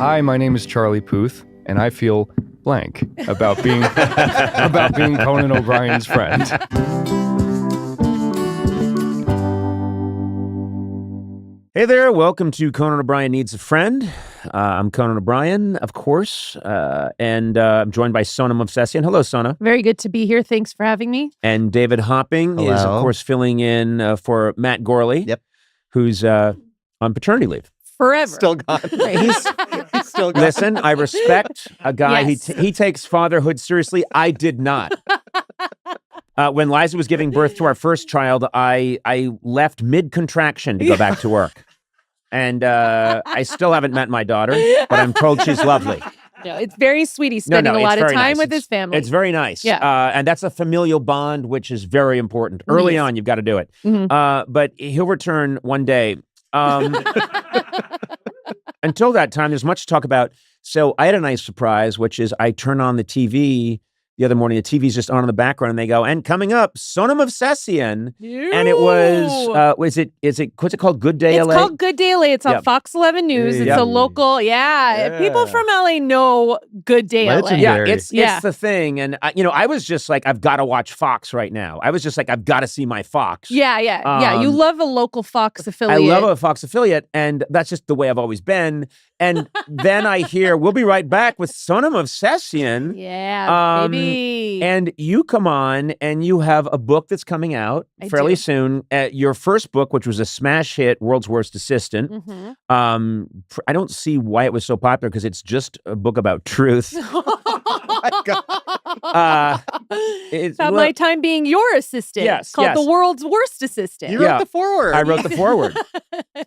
Hi, my name is Charlie Puth, and I feel blank about being about being Conan O'Brien's friend. Hey there, welcome to Conan O'Brien Needs a Friend. I'm Conan O'Brien, of course, and I'm joined by Sona Movsesian. Hello, Sona. Very good to be here. Thanks for having me. And David Hopping is, of course, filling in for Matt Gorley, who's on paternity leave. Forever. Still gone. He's still gone. Listen, I respect a guy. Yes. He takes fatherhood seriously. I did not. When Liza was giving birth to our first child, I left mid-contraction to go back to work. And I still haven't met my daughter, but I'm told she's lovely. No, it's very sweet. He's spending a lot of time with his family. It's very nice. Yeah. And that's a familial bond, which is very important. Early on, you've got to do it. Mm-hmm. But he'll return one day. Until that time, there's much to talk about. So I had a nice surprise, which is I turn on the TV the other morning. The TV's just on in the background, and they go, and coming up, Sona Movsesian. And it was, what's it called? Good Day LA? It's called Good Day LA. It's on Fox 11 News. It's a local, people from LA know Good Day LA. Yeah, it's the thing. And, I was just like, I've got to watch Fox right now. I was just like, I've got to see my Fox. Yeah. You love a local Fox affiliate. I love a Fox affiliate, and that's just the way I've always been. And then I hear, we'll be right back with Sona Movsesian. Yeah, baby. And you come on, and you have a book that's coming out fairly soon. Your first book, which was a smash hit, World's Worst Assistant. Mm-hmm. I don't see why it was so popular, because it's just a book about truth. It's about my time being your assistant. Yes, called The World's Worst Assistant. You wrote the foreword. I wrote the foreword.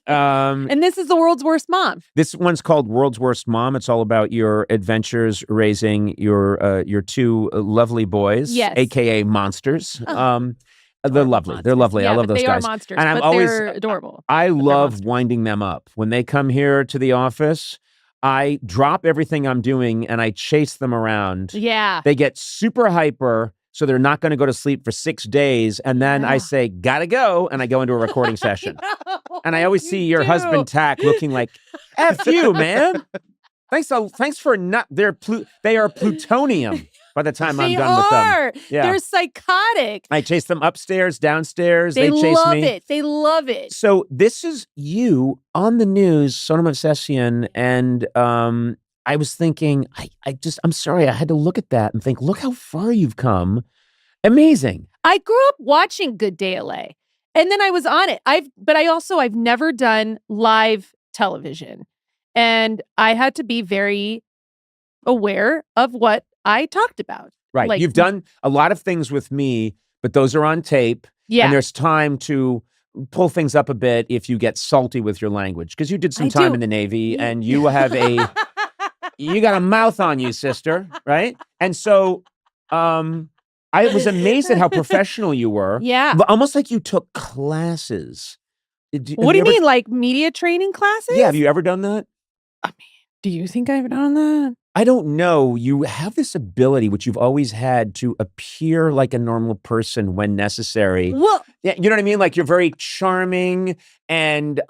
And this is The World's Worst Mom. This one's called World's Worst Mom. It's all about your adventures raising your two lovely boys, aka monsters. They're lovely. They're lovely. Yeah, I love those they guys. Are monsters, and they're adorable. I love winding them up. When they come here to the office, I drop everything I'm doing and I chase them around. Yeah. They get super hyper, so they're not going to go to sleep for 6 days. And then I say, gotta go. And I go into a recording session. And I always see your husband, Tack, looking like, F you, man. Thanks for not, they are plutonium by the time I'm done with them. Yeah. They're psychotic. I chase them upstairs, downstairs. They chase me. They love it. So this is you on the news, Sona Movsesian, and I was thinking, I'm sorry, I had to look at that and think, look how far you've come. Amazing. I grew up watching Good Day LA, and then I was on it. I've never done live television, and I had to be very aware of what I talked about. Right. Like, you've done a lot of things with me, but those are on tape. Yeah. And there's time to pull things up a bit if you get salty with your language, because you did some time in the Navy and you have you got a mouth on you, sister. Right. And so, I was amazed at how professional you were. Yeah. Almost like you took classes. What do you mean? Like media training classes? Yeah. Have you ever done that? I mean, do you think I've done that? I don't know. You have this ability, which you've always had, to appear like a normal person when necessary. Well, yeah, you know what I mean? Like, you're very charming, and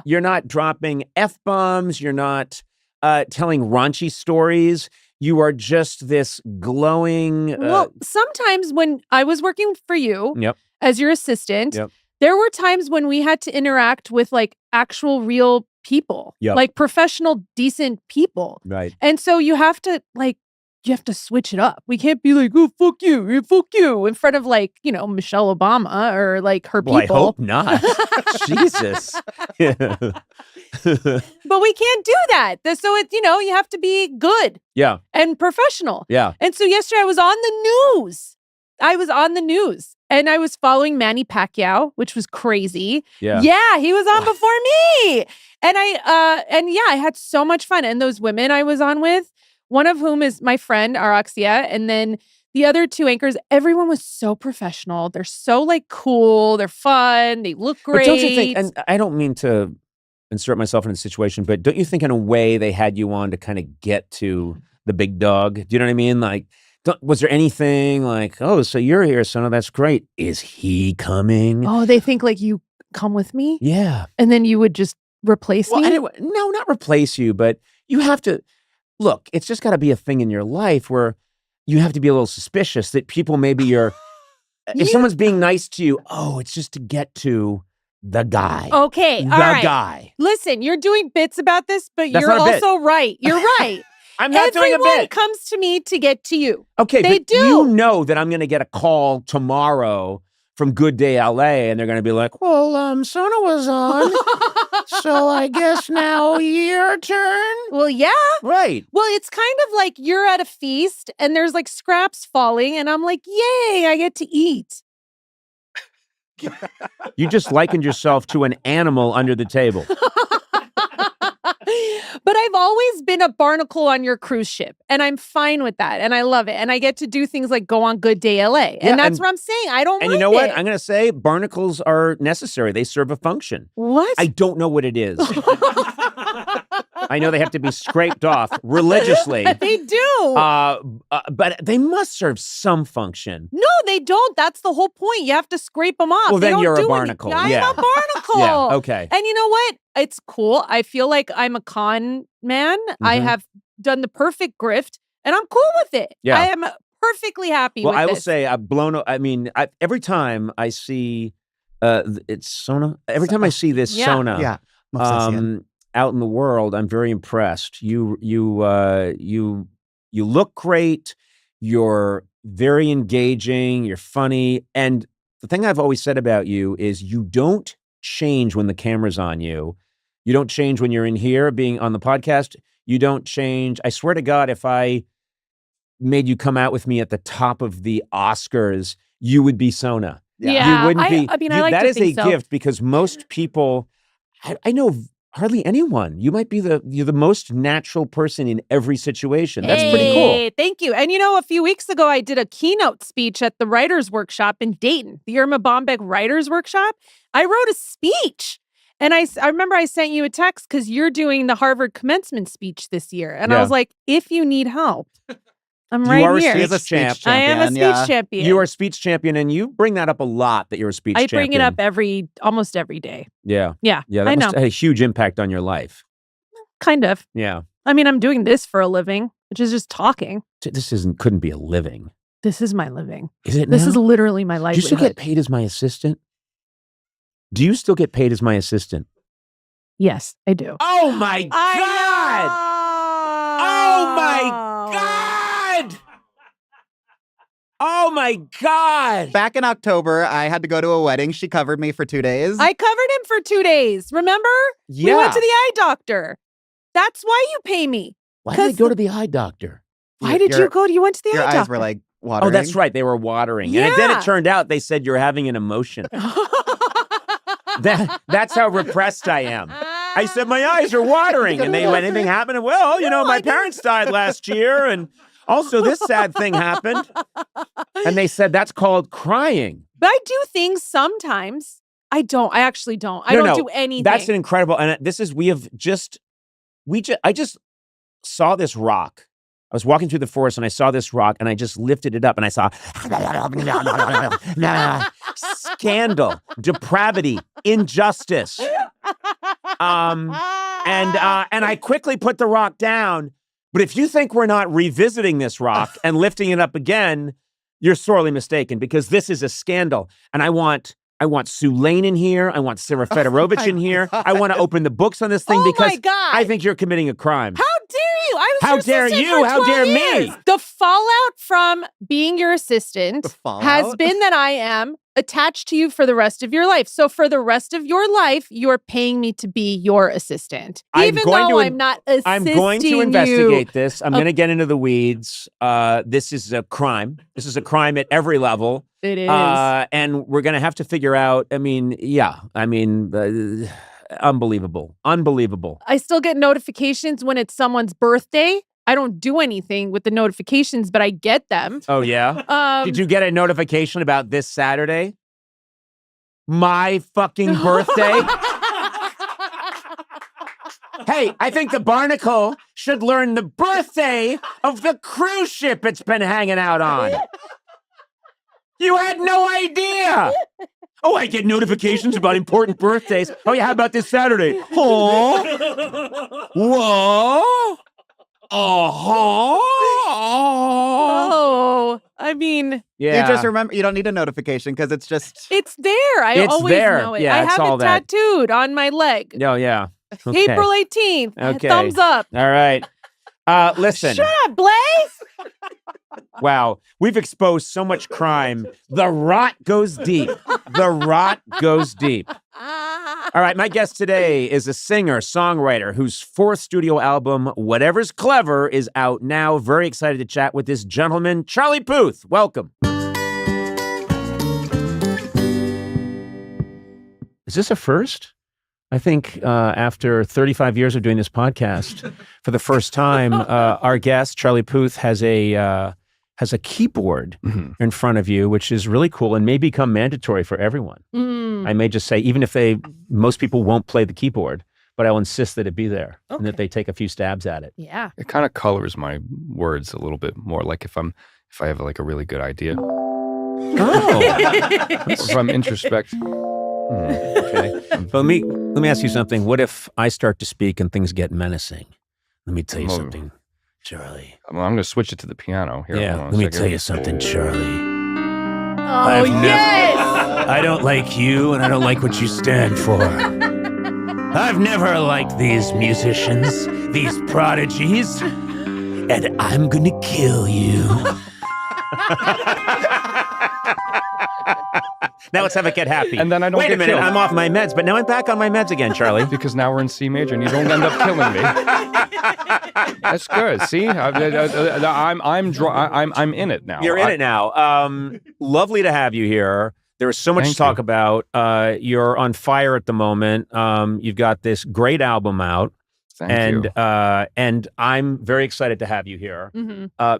you're not dropping F-bombs. You're not telling raunchy stories. You are just this glowing... well, sometimes when I was working for you as your assistant, there were times when we had to interact with like actual real people, like professional, decent people. Right. And so you have to switch it up. We can't be like, oh, fuck you in front of like, Michelle Obama or like her people. I hope not. Jesus. But we can't do that. So it's, you have to be good. Yeah. And professional. Yeah. And so yesterday I was on the news. And I was following Manny Pacquiao, which was crazy. Yeah. Yeah, he was on before me. And I had so much fun. And those women I was on with, one of whom is my friend, Araxia, and then the other two anchors, everyone was so professional. They're so like cool. They're fun. They look great. But don't you think, and I don't mean to insert myself in a situation, but don't you think in a way they had you on to kind of get to the big dog? Do you know what I mean? Like, was there anything like, oh, so you're here, Sona, that's great. Is he coming? Oh, they think like you come with me? Yeah. And then you would just replace me? No, not replace you, but you have to look. It's just got to be a thing in your life where you have to be a little suspicious that people maybe are. If someone's being nice to you, it's just to get to the guy. Okay, the all right. guy. Listen, you're doing bits about this, but That's you're not a bit. also right. You're right. I'm not doing a Everyone bit. comes to me to get to you. Okay, They but do. you know that I'm going to get a call tomorrow from Good Day LA, and they're going to be like, well, Sona was on, so I guess now your turn. Well, yeah. Right. Well, it's kind of like you're at a feast and there's like scraps falling, and I'm like, yay, I get to eat. You just likened yourself to an animal under the table. But I've always been a barnacle on your cruise ship, and I'm fine with that, and I love it. And I get to do things like go on Good Day LA, and that's what I'm saying. I don't And mind you know what? it. I'm going to say barnacles are necessary. They serve a function. What? I don't know what it is. I know they have to be scraped off religiously. They do. But they must serve some function. No, they don't. That's the whole point. You have to scrape them off. Well, They then don't you're a do barnacle. anything. Yeah. I'm a barnacle. Yeah, okay. And you know what? It's cool. I feel like I'm a con man. I have done the perfect grift, and I'm cool with it. Yeah. I am perfectly happy with Well, I will this. say I've blown. I mean, every time I see it's Sona. Every time I see this Yeah. Sona, Yeah. Obsessian. out in the world, I'm very impressed. You look great. You're very engaging. You're funny. And the thing I've always said about you is you don't change when the camera's on you. You don't change when you're in here being on the podcast. You don't change. I swear to God, if I made you come out with me at the top of the Oscars, you would be Sona. Yeah. You wouldn't be. I mean, I like that to is think a so. gift because most people, I know hardly anyone. You might be you're the most natural person in every situation. That's pretty cool. Hey, thank you. And you know, a few weeks ago, I did a keynote speech at the Writers Workshop in Dayton, the Irma Bombeck Writers Workshop. I wrote a speech. And I remember I sent you a text because you're doing the Harvard commencement speech this year. And I was like, if you need help, I'm You right are a here. speech champ. I am a speech yeah. champion. You are a speech champion, and you bring that up a lot. That you're a speech I champion. bring it up almost every day. Yeah, Yeah, yeah. I That must know. have had a huge impact on your life. Kind of. Yeah. I mean, I'm doing this for a living, which is just talking. This couldn't be a living. This is my living. Is it? This now? is literally my Do you livelihood. still get paid as my assistant? Do you still get paid as my assistant? Yes, I do. Oh my God! Oh my God! Oh my God! Back in October, I had to go to a wedding. She covered me for 2 days. I covered him for 2 days. Remember? Yeah. We went to the eye doctor. That's why you pay me. Why did I 'cause go to the eye doctor? Why did you go? You went to the Your eye eyes doctor. were like watering. Oh, that's right. They were watering. And then Yeah. it turned out they said you're having an emotion. That's how repressed I am. I said, my eyes are watering. And they went, anything happened? Well, my parents died last year. And also this sad thing happened. And they said, that's called crying. But I do things sometimes. I don't. I actually don't. I don't do anything. That's an incredible. And I just saw this rock. I was walking through the forest and I saw this rock and I just lifted it up and I saw scandal, depravity, injustice. And I quickly put the rock down. But if you think we're not revisiting this rock and lifting it up again, you're sorely mistaken because this is a scandal. And I want Sue Lane in here. I want Sarah Fedorovich in here. I want to open the books on this thing because my God. I think you're committing a crime. How dare you? I was How your dare assistant you? for How 12 dare me? years. The fallout from being your assistant has fallout? been that I am attached to you for the rest of your life. So for the rest of your life, you're paying me to be your assistant. Even though I'm not assisting I'm going to you. investigate this. I'm going to get into the weeds. This is a crime. This is a crime at every level. It is. And we're going to have to figure out, unbelievable. Unbelievable. I still get notifications when it's someone's birthday. I don't do anything with the notifications, but I get them. Oh, yeah? Did you get a notification about this Saturday? My fucking birthday? Hey, I think the barnacle should learn the birthday of the cruise ship it's been hanging out on. You had no idea. Oh, I get notifications about important birthdays. Oh, yeah, how about this Saturday? Oh, whoa, Oh, I mean, yeah. You just remember, you don't need a notification because it's just. it's there. I It's always there. know it. Yeah, I it's have all it that. tattooed on my leg. Oh, yeah. Okay. April 18th. Okay. Thumbs up. All right. Listen. Shut up, Blaze. Wow, we've exposed so much crime. The rot goes deep. The rot goes deep. All right, my guest today is a singer, songwriter whose fourth studio album, Whatever's Clever, is out now. Very excited to chat with this gentleman, Charlie Puth. Welcome. Is this a first? I think after 35 years of doing this podcast, for the first time, our guest, Charlie Puth, has a keyboard in front of you, which is really cool and may become mandatory for everyone. I may just say, even if most people won't play the keyboard, but I'll insist that it be there and that they take a few stabs at it. Yeah. It kind of colors my words a little bit more. Like if I have like a really good idea, Oh, if I'm introspect. okay. But let me ask you something. What if I start to speak and things get menacing? Let me tell you something, Charlie. I'm going to switch it to the piano here. Yeah, Hold on a let me second. tell you something, Charlie. Oh, yes. I don't like you, and I don't like what you stand for. I've never liked these musicians, these prodigies, and I'm gonna kill you. Now let's have it get happy. And then I don't Wait get a minute, killed. I'm off my meds, but now I'm back on my meds again, Charlie. Because now we're in C major and you don't end up killing me. That's good. See, I'm in it now. You're in it now. Lovely to have you here. There is so much Thank to talk you. about. You're on fire at the moment. You've got this great album out. Thank you. And I'm very excited to have you here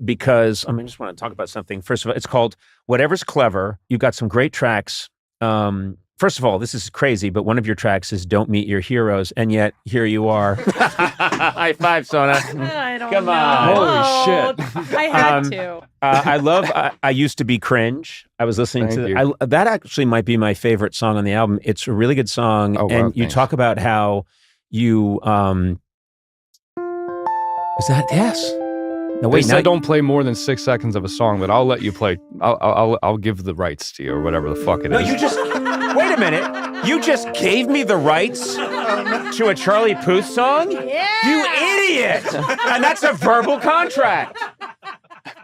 because I just want to talk about something. First of all, it's called Whatever's Clever. You've got some great tracks. First of all, this is crazy, but one of your tracks is Don't Meet Your Heroes, and yet here you are. High five, Sona. I don't Come know. on. Holy shit. I had to. I love I Used to Be Cringe. I was listening Thank to you. that actually might be my favorite song on the album. It's a really good song. Oh, wow, and you thanks. talk about how you is that yes? No, They wait, said now don't play more than 6 seconds of a song, but I'll let you play. I'll give the rights to you or whatever the fuck it is. No, you just wait a minute. You just gave me the rights to a Charlie Puth song? Yeah. You idiot! And that's a verbal contract.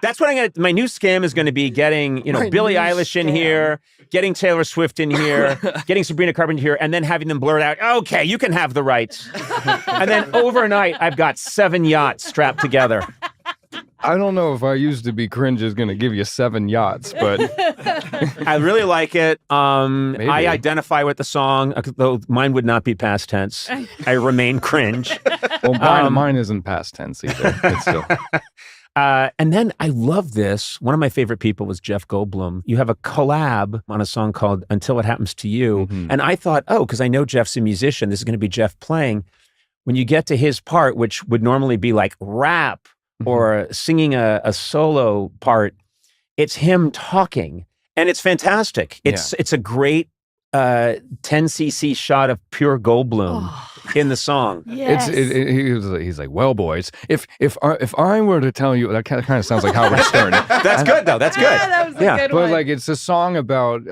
That's what I'm gonna. My new scam is going to be getting, My Billie new Eilish in scam. here, getting Taylor Swift in here, getting Sabrina Carpenter here, and then having them blurt out, "Okay, you can have the rights." And then overnight, I've got 7 yachts strapped together. I don't know if I Used to Be Cringe is going to give you 7 yachts, but I really like it. I Maybe. identify with the song, though mine would not be past tense. I remain cringe. well, mine isn't past tense either. It's still. And then I love this. One of my favorite people was Jeff Goldblum. You have a collab on a song called Until It Happens to You. Mhm. And I thought, because I know Jeff's a musician, this is going to be Jeff playing. When you get to his part, which would normally be like rap or singing a solo part, it's him talking. And it's fantastic. It's a great 10cc shot of pure Goldblum in the song. Yes. He's like, well, boys, if I were to tell you, that kind of sounds like Howard Stern. That's good, though. That's good. Yeah, that was a good But one. like, it's a song about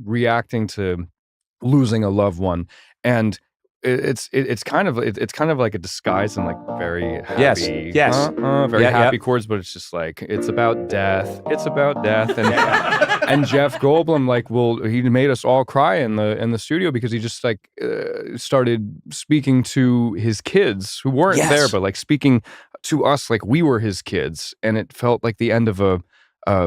reacting to losing a loved one, and it's kind of like a disguise and like very happy, Yes. very Yeah, happy chords, but it's just like it's about death. It's about death, and and Jeff Goldblum he made us all cry in the studio because he just like started speaking to his kids who weren't there, but like speaking to us like we were his kids, and it felt like the end of a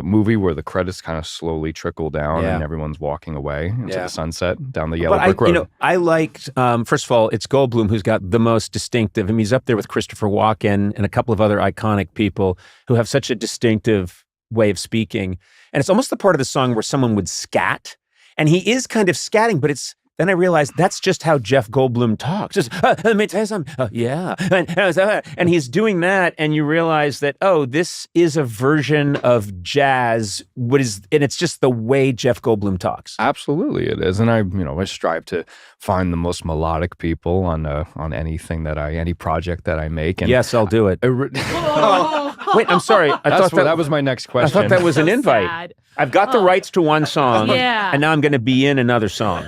movie where the credits kind of slowly trickle down and everyone's walking away into the sunset down the yellow brick road. I liked, first of all, it's Goldblum who's got the most distinctive. I mean, he's up there with Christopher Walken and a couple of other iconic people who have such a distinctive way of speaking. And it's almost the part of the song where someone would scat. And he is kind of scatting, but it's Then I realized that's just how Jeff Goldblum talks. Just, let me tell you something. Yeah. And he's doing that, and you realize that, this is a version of jazz. And it's just the way Jeff Goldblum talks. Absolutely, it is. And I strive to find the most melodic people on anything any project that I make. And yes, I'll do it. Wait, I'm sorry. That was my next question. I thought that was an invite. Sad. I've got the rights to one song, Yeah. and now I'm going to be in another song.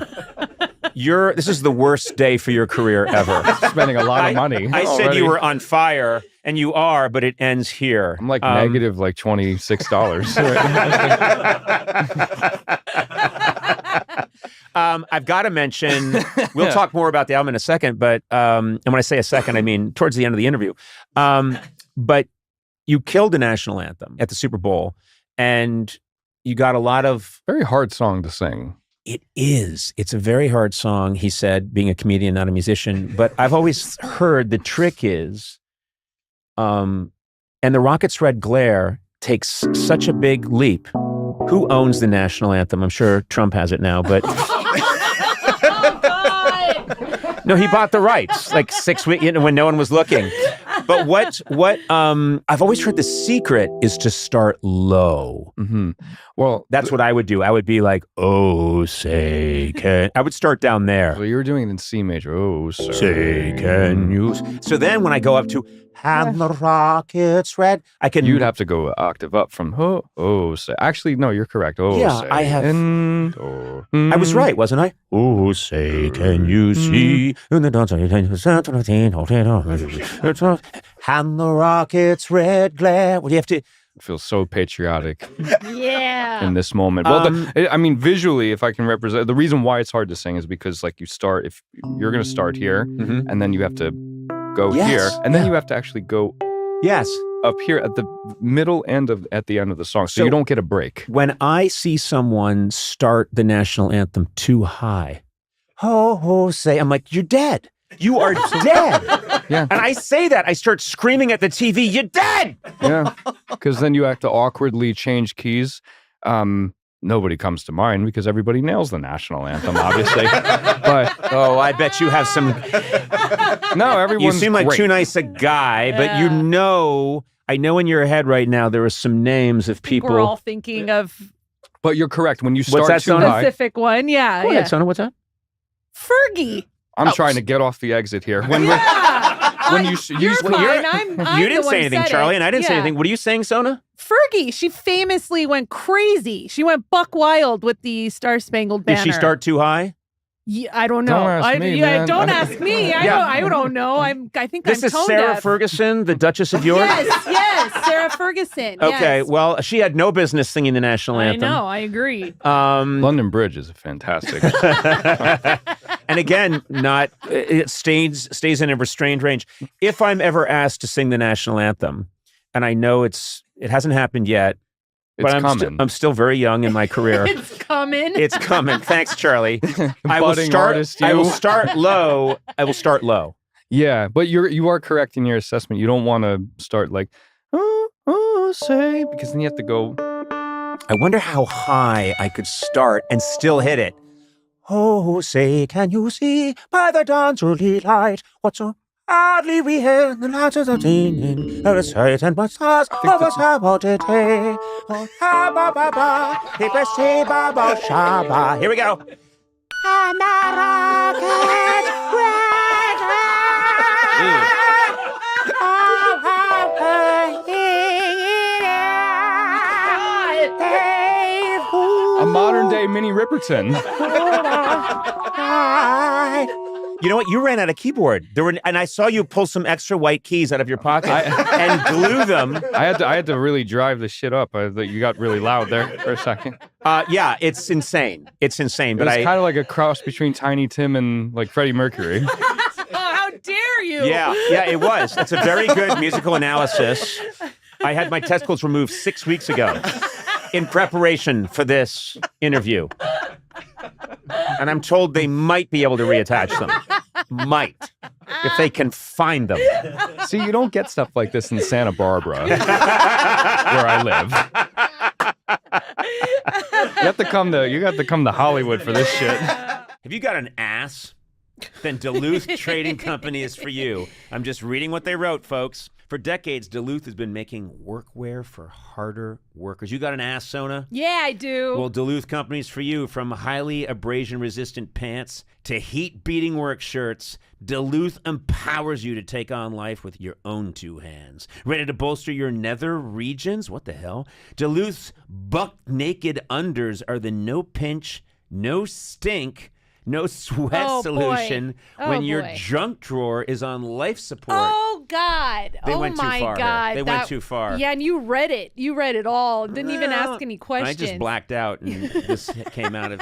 This is the worst day for your career ever. Spending a lot of money. I said already. you were on fire, and you are, but it ends here. I'm like negative like $26. I've got to mention, we'll talk more about the album in a second, but and when I say a second, I mean towards the end of the interview. But you killed the national anthem at the Super Bowl, and you got a lot of... Very hard song to sing. It is. It's a very hard song, he said, being a comedian, not a musician. But I've always heard the trick is, and the Rocket's Red Glare takes such a big leap. Who owns the national anthem? I'm sure Trump has it now, but... No, he bought the rights like 6 weeks when no one was looking. But what I've always heard the secret is to start low. Mm-hmm. Well, that's what I would do. I would be like, oh, say can. I would start down there. So you were doing it in C major. Oh, say can you. So then when I go up to and the rocket's red, I can. You'd have to go an octave up from say. Actually, no, you're correct. Yeah, I have. I was right, wasn't I? Oh, say can you see? And the rocket's red glare. Well, you have to. Feels so patriotic. Yeah. In this moment. Well, visually, if I can represent, the reason why it's hard to sing is because, like, if you're going to start here, and then you have to go here, and then you have to actually go up here at the middle end at the end of the song, so you don't get a break. When I see someone start the national anthem too high, I'm like, you're dead. You are dead. Yeah. And I say that. I start screaming at the TV, you're dead. Yeah. Because then you have to awkwardly change keys. Nobody comes to mind because everybody nails the national anthem, obviously. But I bet you have some. No, everyone's You seem like great. too nice a guy, but I know in your head right now there are some names of people. We're all thinking of. But you're correct. When you start that, too Sona? high. Specific one, yeah. Go ahead, Sona, what's that? Fergie. I'm trying to get off the exit here. When You're You fine. I'm didn't say anything, Charlie, and I didn't say anything. What are you saying, Sona? Fergie, she famously went crazy. She went buck wild with the Star Spangled Banner. Did she start too high? Yeah, I don't know. Don't ask me, man. Don't ask me. I don't know. I think This I'm is tone Sarah deaf. Ferguson, the Duchess of York? Yes, Sarah Ferguson. Okay, yes. well, she had no business singing the national I anthem. know, I agree. London Bridge is fantastic. And again, it stays in a restrained range. If I'm ever asked to sing the national anthem, and I know it hasn't happened yet, but I'm still very young in my career. It's coming. It's coming. Thanks, Charlie. I will start low. Yeah, but you are correct in your assessment. You don't want to start like, say, because then you have to go. I wonder how high I could start and still hit it. Oh, say, can you see by the dawn's early light what so hardly we hear the lights of the evening, the sight and my stars of a Sabbath day. Oh, ha ba ba ba, hip say ba ba shaba. Here we go. A modern day Minnie Riperton. You know what? You ran out of keyboard. And I saw you pull some extra white keys out of your pocket and glue them. I had to really drive the shit up. You got really loud there for a second. Yeah, it's insane. It's insane. But But it's kind of like a cross between Tiny Tim and like Freddie Mercury. How dare you? Yeah, it was. It's a very good musical analysis. I had my testicles removed 6 weeks ago in preparation for this interview. And I'm told they might be able to reattach them. Might. If they can find them. See, you don't get stuff like this in Santa Barbara, where I live. You have to come to Hollywood for this shit. Have you got an ass? Then Duluth Trading Company is for you. I'm just reading what they wrote, folks. For decades, Duluth has been making workwear for harder workers. You got an ass, Sona? Yeah, I do. Well, Duluth Company's for you. From highly abrasion-resistant pants to heat-beating work shirts, Duluth empowers you to take on life with your own two hands. Ready to bolster your nether regions? What the hell? Duluth's buck-naked unders are the no-pinch, no-stink, no sweat solution when your junk drawer is on life support. Oh, God. They went too far. God. They went too far. Yeah, and you read it. You read it all. Didn't even ask any questions. I just blacked out and this came out of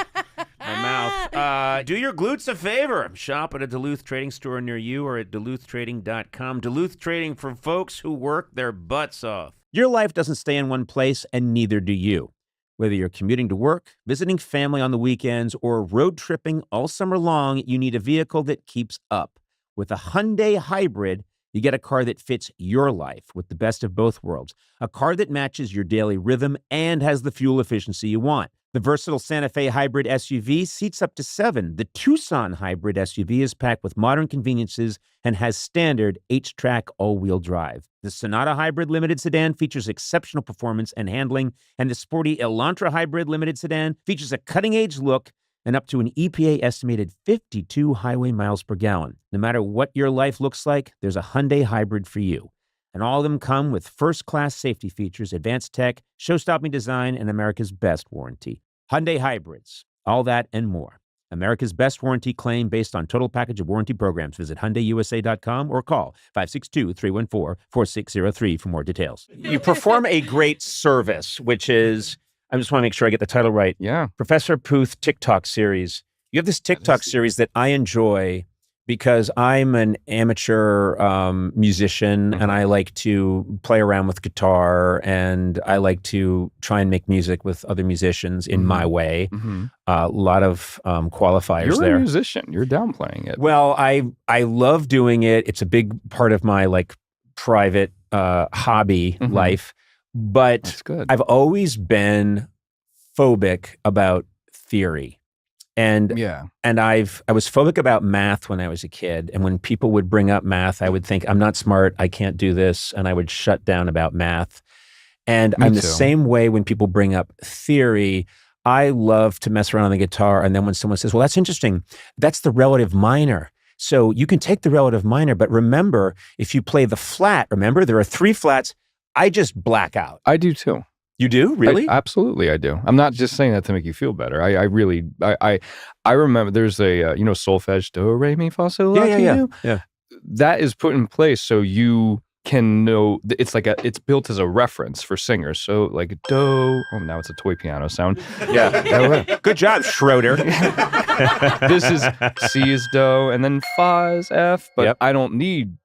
my mouth. Do your glutes a favor. Shop at a Duluth Trading store near you or at duluthtrading.com. Duluth Trading for folks who work their butts off. Your life doesn't stay in one place, and neither do you. Whether you're commuting to work, visiting family on the weekends, or road tripping all summer long, you need a vehicle that keeps up. With a Hyundai Hybrid, you get a car that fits your life with the best of both worlds. A car that matches your daily rhythm and has the fuel efficiency you want. The versatile Santa Fe Hybrid SUV seats up to 7. The Tucson Hybrid SUV is packed with modern conveniences and has standard H-Track all-wheel drive. The Sonata Hybrid Limited Sedan features exceptional performance and handling, and the sporty Elantra Hybrid Limited Sedan features a cutting-edge look and up to an EPA-estimated 52 highway miles per gallon. No matter what your life looks like, there's a Hyundai Hybrid for you. And all of them come with first-class safety features, advanced tech, show-stopping design, and America's best warranty. Hyundai Hybrids, all that and more. America's best warranty claim based on total package of warranty programs. Visit HyundaiUSA.com or call 562-314-4603 for more details. You perform a great service, which is, I just want to make sure I get the title right. Yeah. Professor Puth TikTok series. You have this TikTok series that I enjoy because I'm an amateur musician and I like to play around with guitar and I like to try and make music with other musicians in my way. A lot of qualifiers there. You're a musician. You're downplaying it. Well, I love doing it. It's a big part of my like private hobby life. But that's good. I've always been phobic about theory. And I was phobic about math when I was a kid. And when people would bring up math, I would think, I'm not smart, I can't do this. And I would shut down about math. And I'm the same way when people bring up theory. I love to mess around on the guitar. And then when someone says, well, that's interesting, that's the relative minor. So you can take the relative minor, but remember, if you play the flat, remember, there are 3 flats, I just black out. I do too. You do? Really? Absolutely, I do. I'm not just saying that to make you feel better. I really remember there's a, solfege, do, re, mi, fa, sol, la, ti, do. Yeah. That is put in place so you can know, it's built as a reference for singers. So like do, now it's a toy piano sound. Yeah. Good job, Schroeder. This is C is do, and then fa is F, but I don't need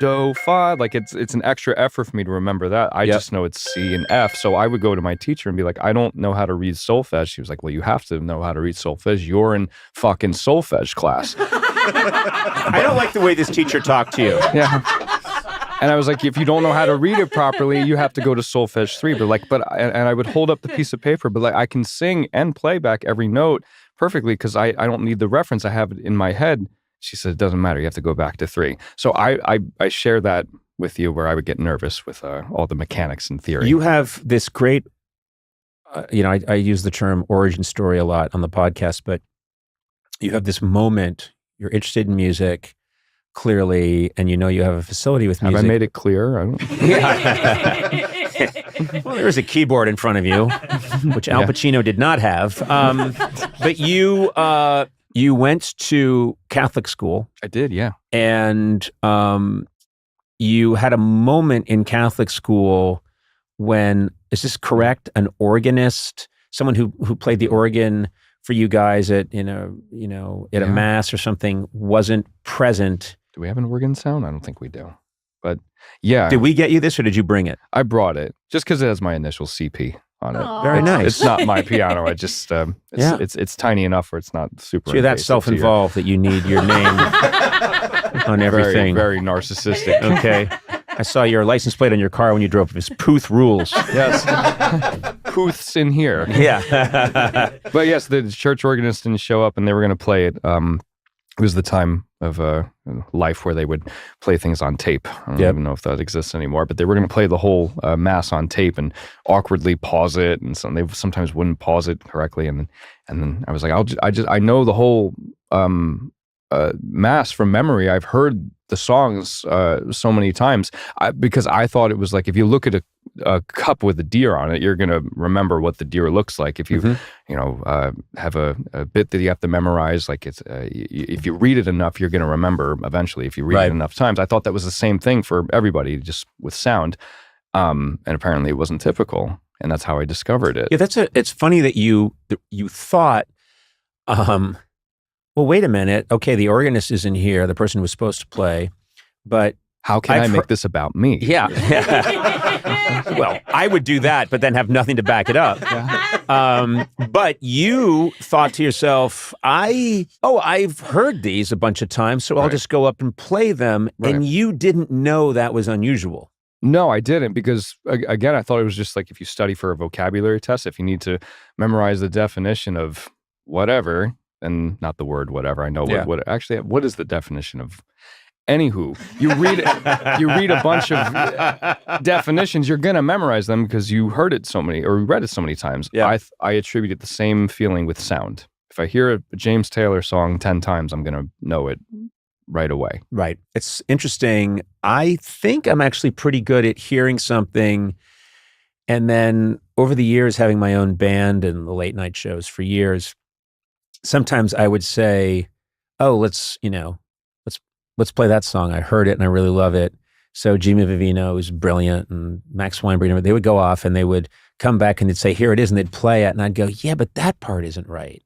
do, fa, like it's an extra effort for me to remember that. I just know it's C and F. So I would go to my teacher and be like, I don't know how to read solfege. She was like, well, you have to know how to read solfege. You're in fucking solfege class. I don't like the way this teacher talked to you. Yeah. And I was like, if you don't know how to read it properly, you have to go to solfege 3. And I would hold up the piece of paper, but like I can sing and play back every note perfectly because I don't need the reference. I have it in my head. She said, it doesn't matter. You have to go back to 3. So I share that with you where I would get nervous with all the mechanics and theory. You have this great, I use the term origin story a lot on the podcast, but you have this moment, you're interested in music, clearly, and you have a facility with music. Have I made it clear? I don't... Well, there is a keyboard in front of you, which Al Pacino did not have. But you went to Catholic school. I did, yeah. And you had a moment in Catholic school when, is this correct? An organist, someone who played the organ for you guys at a mass or something, wasn't present. Do we have an organ sound? I don't think we do. But yeah. Did we get you this or did you bring it? I brought it just because it has my initial CP on it. Aww. Very nice. It's not my piano. I just it's tiny enough where it's not super. So you're that self-involved that you need your name on everything. Very narcissistic. Okay. I saw your license plate on your car when you drove. It was Puth rules. Yes. Puth's in here. Yeah. But yes, the church organist didn't show up, and they were going to play it. It was the time of life where they would play things on tape. I don't even know if that exists anymore, but they were going to play the whole mass on tape and awkwardly pause it, and they sometimes wouldn't pause it correctly. And then I was like, I know the whole mass from memory. I've heard the songs so many times because I thought it was like, if you look at a cup with a deer on it, you're going to remember what the deer looks like. If you have a bit that you have to memorize, like it's if you read it enough, you're going to remember eventually if you read it enough times. I thought that was the same thing for everybody, just with sound, and apparently it wasn't typical, and that's how I discovered it. Yeah, it's funny that you thought, well, wait a minute. Okay, the organist isn't here, the person who was supposed to play, but how can I make this about me? Yeah. Well, I would do that, but then have nothing to back it up. But you thought to yourself, I've heard these a bunch of times, so I'll just go up and play them. Right. And you didn't know that was unusual. No, I didn't, because again, I thought it was just like if you study for a vocabulary test, if you need to memorize the definition of whatever, and not the word whatever. I know what is the definition of. Anywho, you read a bunch of definitions, you're gonna memorize them because you heard it so many or read it so many times. Yeah. I attributed the same feeling with sound. If I hear a James Taylor song 10 times, I'm gonna know it right away. Right. It's interesting. I think I'm actually pretty good at hearing something, and then over the years, having my own band and the late night shows for years, sometimes I would say, "Oh, let's play that song. I heard it and I really love it." So Jimmy Vivino is brilliant, and Max Weinberger, they would go off and they would come back and they'd say, "Here it is," and they'd play it, and I'd go, "Yeah, but that part isn't right."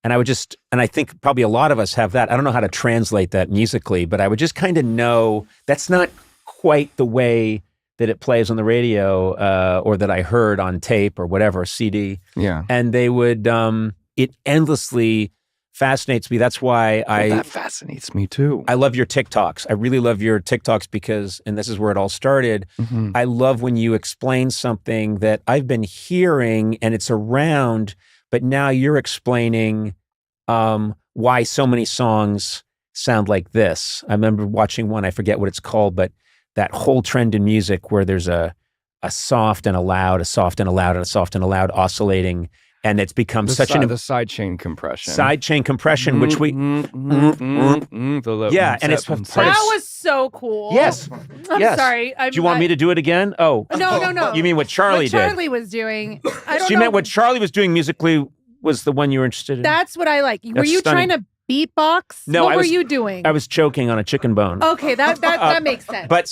And I think probably a lot of us have that. I don't know how to translate that musically, but I would just kind of know that's not quite the way that it plays on the radio, or that I heard on tape or whatever, CD. Yeah. And they would, it endlessly fascinates me. That's why that fascinates me too. I love your TikToks. I really love your TikToks because, and this is where it all started, I love when you explain something that I've been hearing and it's around, but now you're explaining why so many songs sound like this. I remember watching one, I forget what it's called, but that whole trend in music where there's a soft and a loud, a soft and a loud, and a soft and a loud oscillating. And it's become the sidechain compression. Sidechain compression, which we... and it's part that was so cool. Yes. I'm sorry. Do you want me to do it again? Oh. No. You mean what Charlie did? What Charlie was doing. I don't know. You meant what Charlie was doing musically was the one you were interested in? That's what I like. Were you trying to beatbox? No, what were you doing? I was choking on a chicken bone. Okay, that makes sense. But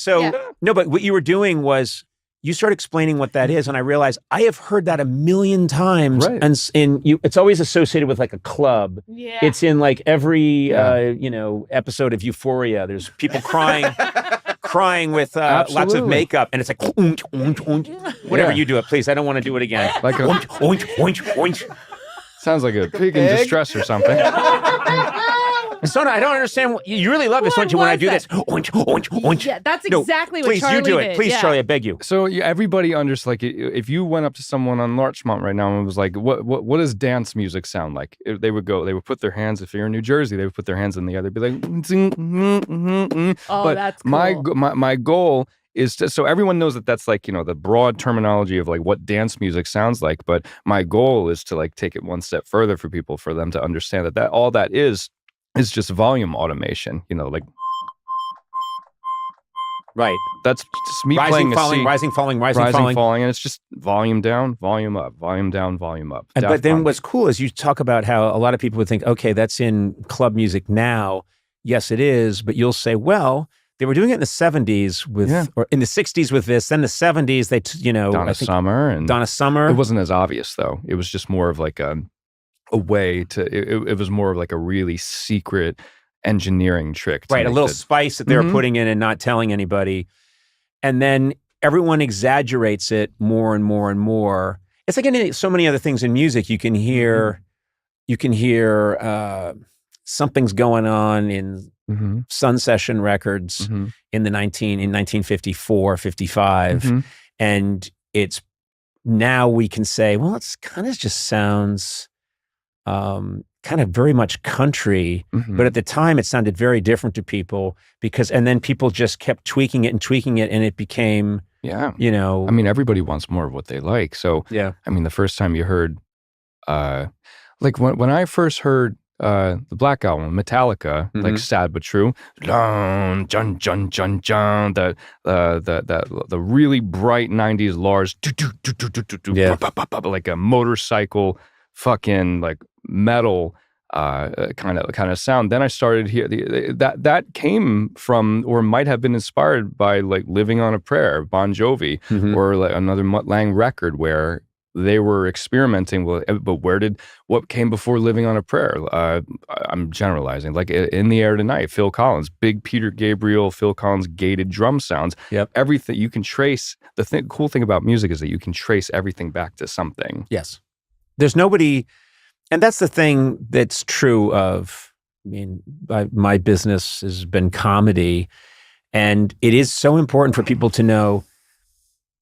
but what you were doing was... You start explaining what that is, and I realized I have heard that a million times, and it's always associated with like a club. Yeah. It's in like every episode of Euphoria. There's people crying with lots of makeup, and it's like whatever you do it, please. I don't want to do it again. Like sounds like a pig in distress or something. Sona, I don't understand. You really love this, don't you, when I do this? Yeah, that's exactly what Charlie did. Please, you do it. Please, Charlie, I beg you. So everybody understands, like, if you went up to someone on Larchmont right now and was like, what does dance music sound like? They would put their hands, if you're in New Jersey, they would put their hands in the air. They'd be like, oh, but that's cool. My goal is so everyone knows that's like, the broad terminology of like what dance music sounds like. But my goal is to like take it one step further for people, for them to understand that all that is just volume automation, like. Right. That's just me rising, playing falling, a C. rising, falling, falling, and it's just volume down, volume up, volume down, volume up. But then what's cool is you talk about how a lot of people would think, okay, that's in club music now. Yes, it is. But you'll say, well, they were doing it in the 70s or in the 60s with this. Then the 70s, Donna Summer. It wasn't as obvious though. It was just more of like a way to. It was more of like a really secret engineering trick. Right, a little spice that they were putting in and not telling anybody. And then everyone exaggerates it more and more and more. It's like in so many other things in music. You can hear something's going on in Sun Session records in 1954, 55, and it's now we can say, well, it's kind of just sounds kind of very much country, but at the time it sounded very different to people and then people just kept tweaking it, and it became, Yeah. you know. I mean, everybody wants more of what they like. So, Yeah. I mean, the first time you heard, like when I first heard the Black Album, Metallica, like Sad But True, dun, dun, dun, dun, dun, the really bright 90s Lars, Yeah. like a motorcycle fucking like metal kind of sound. Then I started here that came from or might have been inspired by like Living on a Prayer, Bon Jovi, or like another Mutt Lange record where they were experimenting with, but what came before Living on a Prayer? I'm generalizing, like In the Air Tonight, Phil Collins, big Peter Gabriel, Phil Collins gated drum sounds. Yep. Everything you can trace. Cool thing about music is that you can trace everything back to something. Yes. There's nobody, and that's the thing that's true of, I mean, my business has been comedy, and it is so important for people to know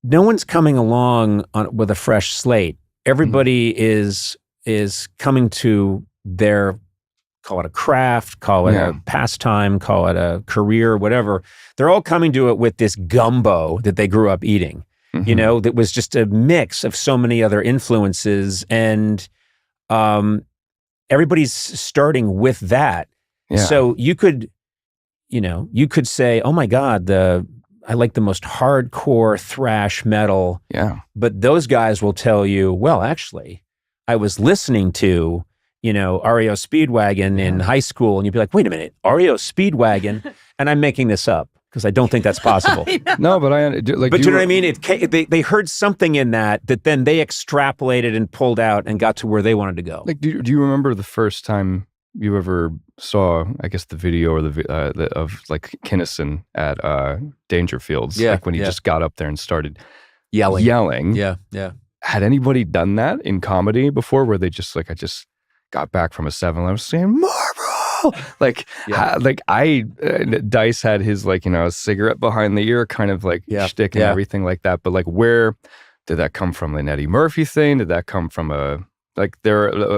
no one's coming along with a fresh slate. Everybody is coming to their, call it a craft, call it a pastime, call it a career, whatever. They're all coming to it with this gumbo that they grew up eating, you know, that was just a mix of so many other influences. And everybody's starting with that. Yeah. So you could say, oh my God, I like the most hardcore thrash metal. Yeah. But those guys will tell you, well, actually, I was listening to, REO Speedwagon in high school. And you'd be like, wait a minute, REO Speedwagon? And I'm making this up because I don't think that's possible. No, but do you know what I mean? They heard something in that then they extrapolated and pulled out and got to where they wanted to go. Like, do you remember the first time you ever saw, I guess, the video or of like Kinnison at Dangerfields? Yeah, like when he just got up there and started yelling. Yeah. Had anybody done that in comedy before, where they just like, I just got back from a 7-Eleven saying Marlboro, like Dice had his like a cigarette behind the ear kind of like shtick and everything like that. But like, where did that come from? An Eddie Murphy thing? Did that come from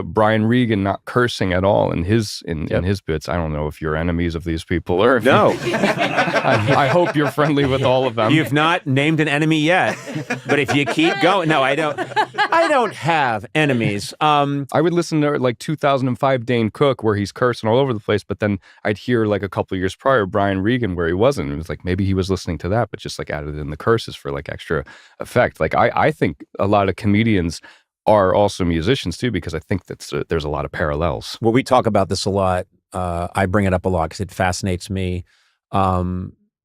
Brian Regan not cursing at all in his bits? I don't know if you're enemies of these people or if no. I hope you're friendly with all of them. You've not named an enemy yet, but if you keep going, no, I don't have enemies. I would listen to like 2005 Dane Cook where he's cursing all over the place, but then I'd hear like a couple of years prior Brian Regan where he wasn't. It was like maybe he was listening to that, but just like added in the curses for like extra effect. Like I think a lot of comedians are also musicians too, because I think that there's a lot of parallels. Well, we talk about this a lot. I bring it up a lot because it fascinates me.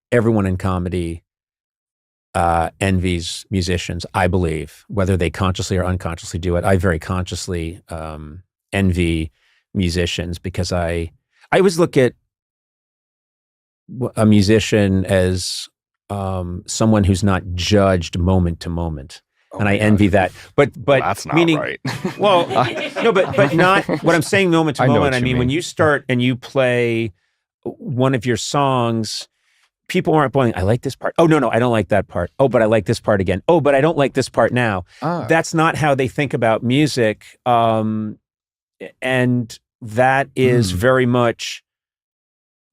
Everyone in comedy envies musicians, I believe, whether they consciously or unconsciously do it. I very consciously envy musicians because I always look at a musician as someone who's not judged moment to moment. And I envy that, but that's not meaning, right. Well, no, but not what I'm saying. Moment to moment. I mean, when you start and you play one of your songs, people aren't going, I like this part. Oh no, I don't like that part. Oh, but I like this part again. Oh, but I don't like this part now. That's not how they think about music, and that is very much.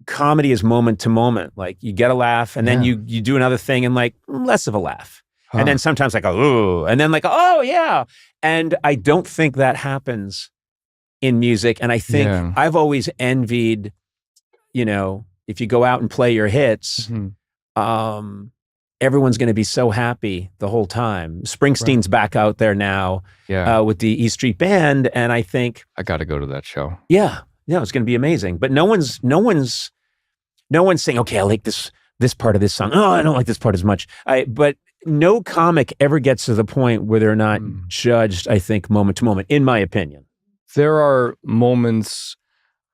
Comedy is moment to moment. Like you get a laugh, and then you do another thing, and like less of a laugh. And then sometimes like, oh, and then like, oh, yeah. And I don't think that happens in music. And I think I've always envied, if you go out and play your hits, everyone's going to be so happy the whole time. Springsteen's back out there now with the E Street Band. And I think I got to go to that show. Yeah, it's going to be amazing. But no one's saying, okay, I like this part of this song. Oh, I don't like this part as much. But no comic ever gets to the point where they're not judged, I think, moment to moment, in my opinion. There are moments,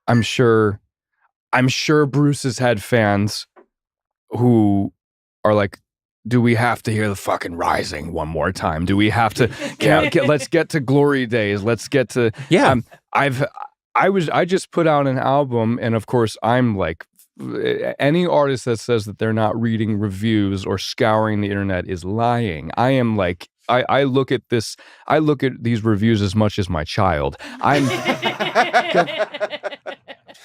I'm sure Bruce has had fans who are like, do we have to hear the fucking Rising one more time? Do we have to, let's get to Glory Days. Let's get to, I just put out an album, and of course I'm like any artist that says that they're not reading reviews or scouring the internet is lying. I am like, I look at these reviews as much as my child.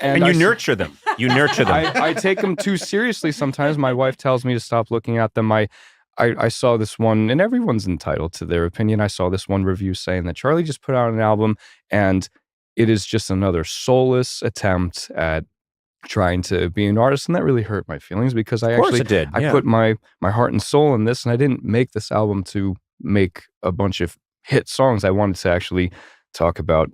And you nurture them. You nurture them. I take them too seriously sometimes. My wife tells me to stop looking at them. I saw this one, and everyone's entitled to their opinion. I saw this one review saying that Charlie just put out an album, and it is just another soulless attempt at trying to be an artist, and that really hurt my feelings because I put my heart and soul in this, and I didn't make this album to make a bunch of hit songs. I wanted to actually talk about,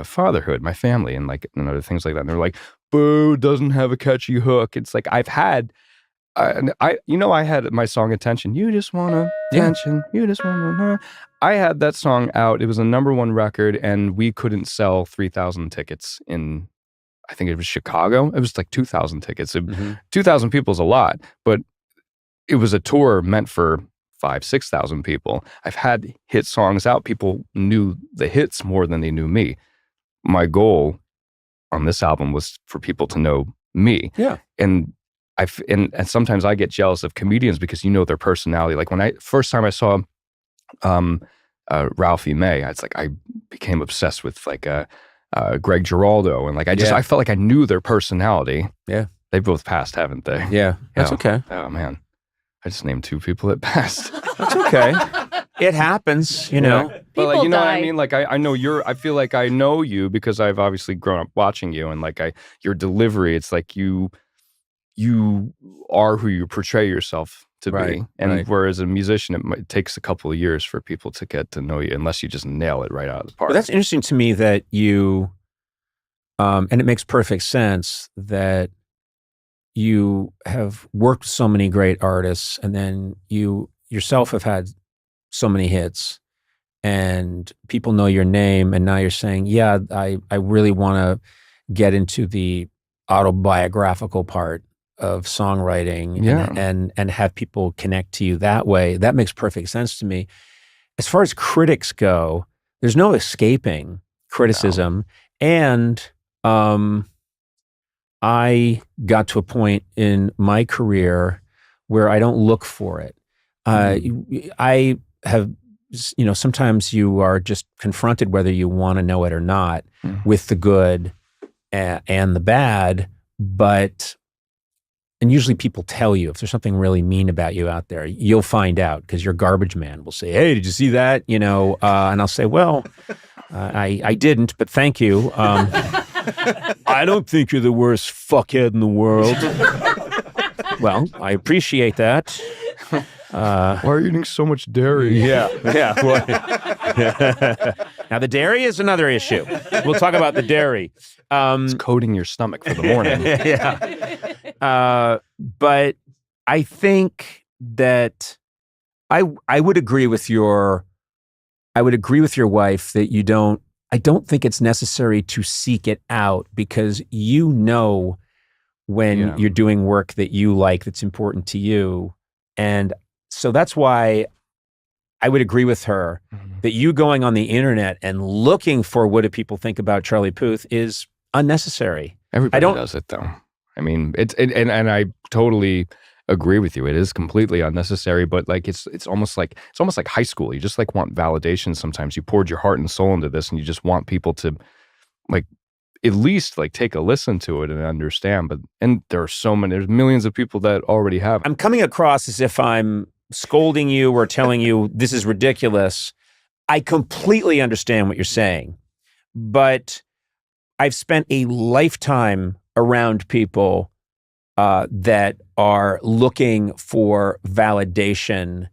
fatherhood, my family, and other things like that. And they're like, "Boo, doesn't have a catchy hook." It's like I had my song "Attention." You just want attention. You just want. I had that song out. It was a #1 record, and we couldn't sell 3,000 tickets in. I think it was Chicago. It was like 2,000 tickets. 2,000 people is a lot, but it was a tour meant for 5,000-6,000 people. I've had hit songs out. People knew the hits more than they knew me. My goal on this album was for people to know me. Yeah. And sometimes I get jealous of comedians because their personality. Like when first time I saw Ralphie May, it's like I became obsessed with Greg Giraldo, and I felt like I knew their personality. Yeah. They both passed, haven't they? Yeah. That's okay. Oh man. I just named 2 people that passed. That's okay. It happens, But People what I die. mean? I know I feel like I know you because I've obviously grown up watching you, and your delivery, it's like you are who you portray yourself to be. And whereas a musician, it takes a couple of years for people to get to know you unless you just nail it right out of the park. But that's interesting to me that you, and it makes perfect sense that you have worked with so many great artists, and then you yourself have had so many hits, and people know your name, and now you're saying, yeah, I really want to get into the autobiographical part of songwriting and have people connect to you that way. That makes perfect sense to me. As far as critics go, there's no escaping criticism. No. And I got to a point in my career where I don't look for it. I have, sometimes you are just confronted whether you want to know it or not with the good and the bad, and usually people tell you if there's something really mean about you out there, you'll find out because your garbage man will say, "Hey, did you see that?" And I'll say, "Well, I didn't, but thank you. I don't think you're the worst fuckhead in the world." Well, I appreciate that. Why are you eating so much dairy? Yeah. Now, the dairy is another issue. We'll talk about the dairy. It's coating your stomach for the morning. Yeah. But I think that I would agree with your wife that I don't think it's necessary to seek it out because when you're doing work that you like, that's important to you. And so that's why I would agree with her that you going on the internet and looking for what do people think about Charlie Puth is unnecessary. Everybody does it though. I mean, and I totally agree with you. It is completely unnecessary, but it's almost like high school. You just want validation sometimes. You poured your heart and soul into this and you just want people to at least take a listen to it and understand. And there's millions of people that already have. I'm coming across as if I'm scolding you or telling you this is ridiculous. I completely understand what you're saying, but I've spent a lifetime around people that are looking for validation.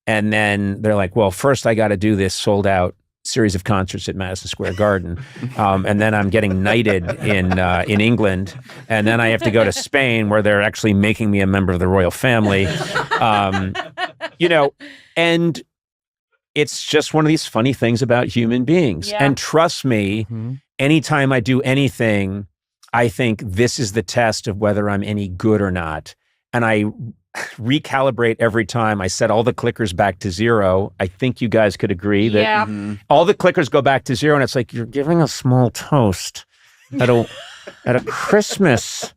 And then they're like, well, first I got to do this sold out series of concerts at Madison Square Garden. And then I'm getting knighted in England. And then I have to go to Spain where they're actually making me a member of the royal family. And it's just one of these funny things about human beings. Yeah. And trust me, anytime I do anything, I think this is the test of whether I'm any good or not. And I recalibrate every time. I set all the clickers back to 0. I think you guys could agree that all the clickers go back to 0, and it's like you're giving a small toast at a Christmas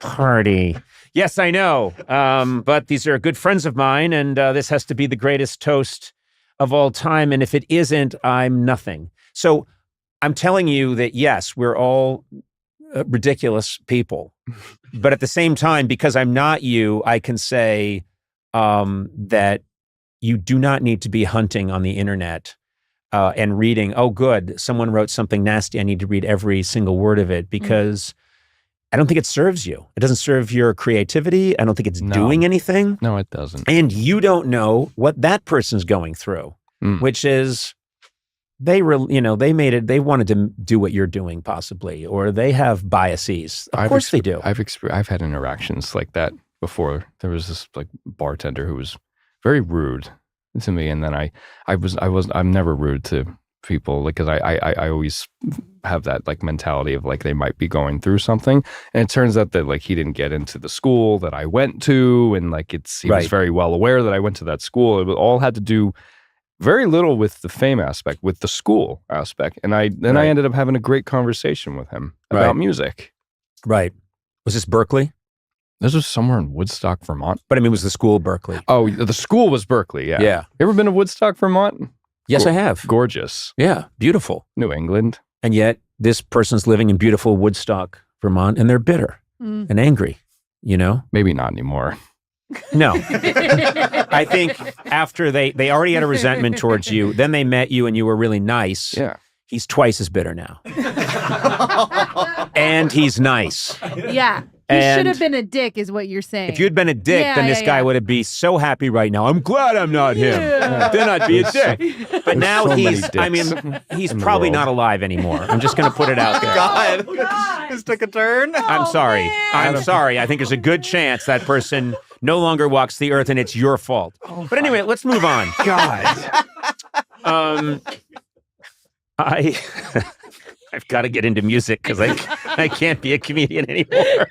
Party. Yes, I know. But these are good friends of mine, and this has to be the greatest toast of all time. And if it isn't, I'm nothing. So I'm telling you that, yes, we're all ridiculous people. But at the same time, because I'm not you, I can say that you do not need to be hunting on the internet and reading, oh, good, someone wrote something nasty. I need to read every single word of it because I don't think it serves you. It doesn't serve your creativity. I don't think it's doing anything. No, it doesn't. And you don't know what that person's going through, which is they wanted to do what you're doing possibly, or they have biases. Of course they do. I've had interactions like that before. There was this like bartender who was very rude to me, and then I'm never rude to people, like, because I always have that like mentality of like they might be going through something, and it turns out that like he didn't get into the school that I went to, and like he was very well aware that I went to that school. It all had to do very little with the fame aspect, with the school aspect, and I ended up having a great conversation with him about music. Right. Was this Berkeley? This was somewhere in Woodstock, Vermont. But I mean, was the school Berkeley? Oh, the school was Berkeley. Yeah. Yeah. You ever been to Woodstock, Vermont? Yes, I have. Gorgeous. Yeah, beautiful. New England. And yet this person's living in beautiful Woodstock, Vermont, and they're bitter and angry, you know? Maybe not anymore. No. I think after they already had a resentment towards you, then they met you and you were really nice. Yeah. He's twice as bitter now. And he's nice. Yeah. He should have been a dick, is what you're saying. If you'd been a dick, then this guy would be so happy right now. I'm glad I'm not him. Then I'd be a dick. But now so he's probably not alive anymore. I'm just going to put it out there. God. This took a turn. I'm sorry. I'm sorry. I think there's a good chance that person no longer walks the earth and it's your fault. But anyway, let's move on. God. I've got to get into music because I can't be a comedian anymore.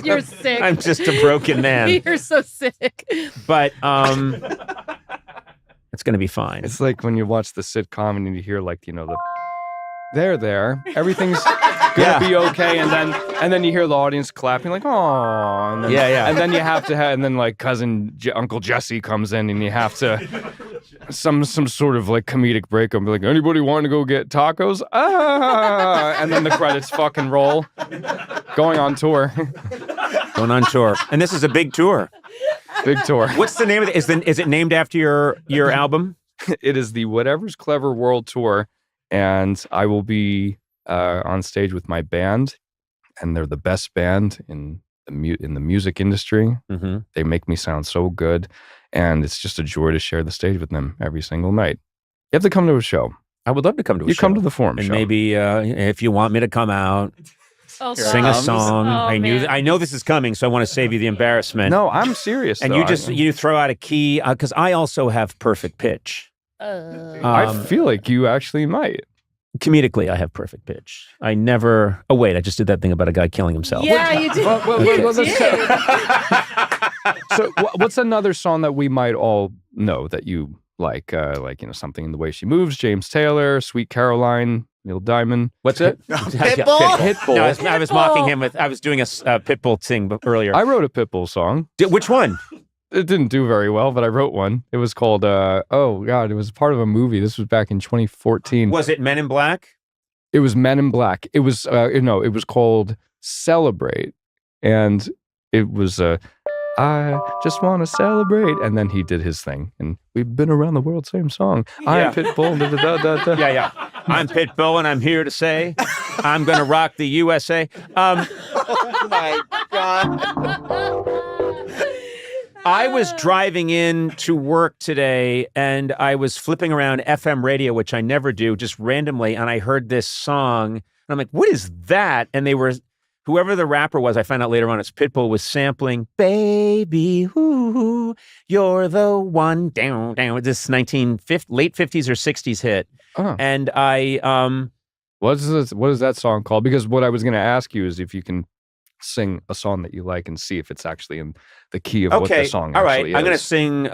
You're sick. I'm just a broken man. You're so sick. But it's going to be fine. It's like when you watch the sitcom and you hear like, you know, there, everything's gonna be okay, and then you hear the audience clapping like, oh, and then, and then you have to and then like Uncle Jesse comes in and you have to some sort of like comedic break and be like, anybody want to go get tacos? And then the credits fucking roll. Going on tour. And this is a big tour. Big tour. What's the name of it? Is it named after your album? It is the Whatever's Clever World Tour, and I will be on stage with my band, and they're the best band in the music industry. Mm-hmm. They make me sound so good, and it's just a joy to share the stage with them every single night. You have to come to a show. I would love to come to a show. You come to the Forum and show. Maybe if you want me to come out, sing a song. I know this is coming, so I want to save you the embarrassment. No, I'm serious. And you throw out a key because I also have perfect pitch. I feel like you actually might. Comedically, I have perfect pitch. I never... Oh, wait, I just did that thing about a guy killing himself. Yeah, you did. So what's another song that we might all know that you like, you know, Something in the Way She Moves, James Taylor, Sweet Caroline, Neil Diamond. What's it? Pitbull? Pitbull. No, I was mocking him I was doing a Pitbull thing earlier. I wrote a Pitbull song. Which one? It didn't do very well, but I wrote one. It was called, it was part of a movie. This was back in 2014. Was it Men in Black? It was Men in Black. It was, it was called Celebrate. And it was, I just want to celebrate. And then he did his thing. And we've been around the world, same song. I'm Pitbull. Da, da, da, da. Yeah. I'm Pitbull, and I'm here to say I'm going to rock the USA. Oh, my God. I was driving in to work today, and I was flipping around FM radio, which I never do, just randomly, and I heard this song, and I'm like, what is that? And whoever the rapper was, I found out later on, it's Pitbull, was sampling, baby, ooh, you're the one, down, this late 50s or 60s hit. And what is that song called? Because what I was going to ask you is if you can sing a song that you like and see if it's actually in the key of what the song all actually right. is. I'm going to sing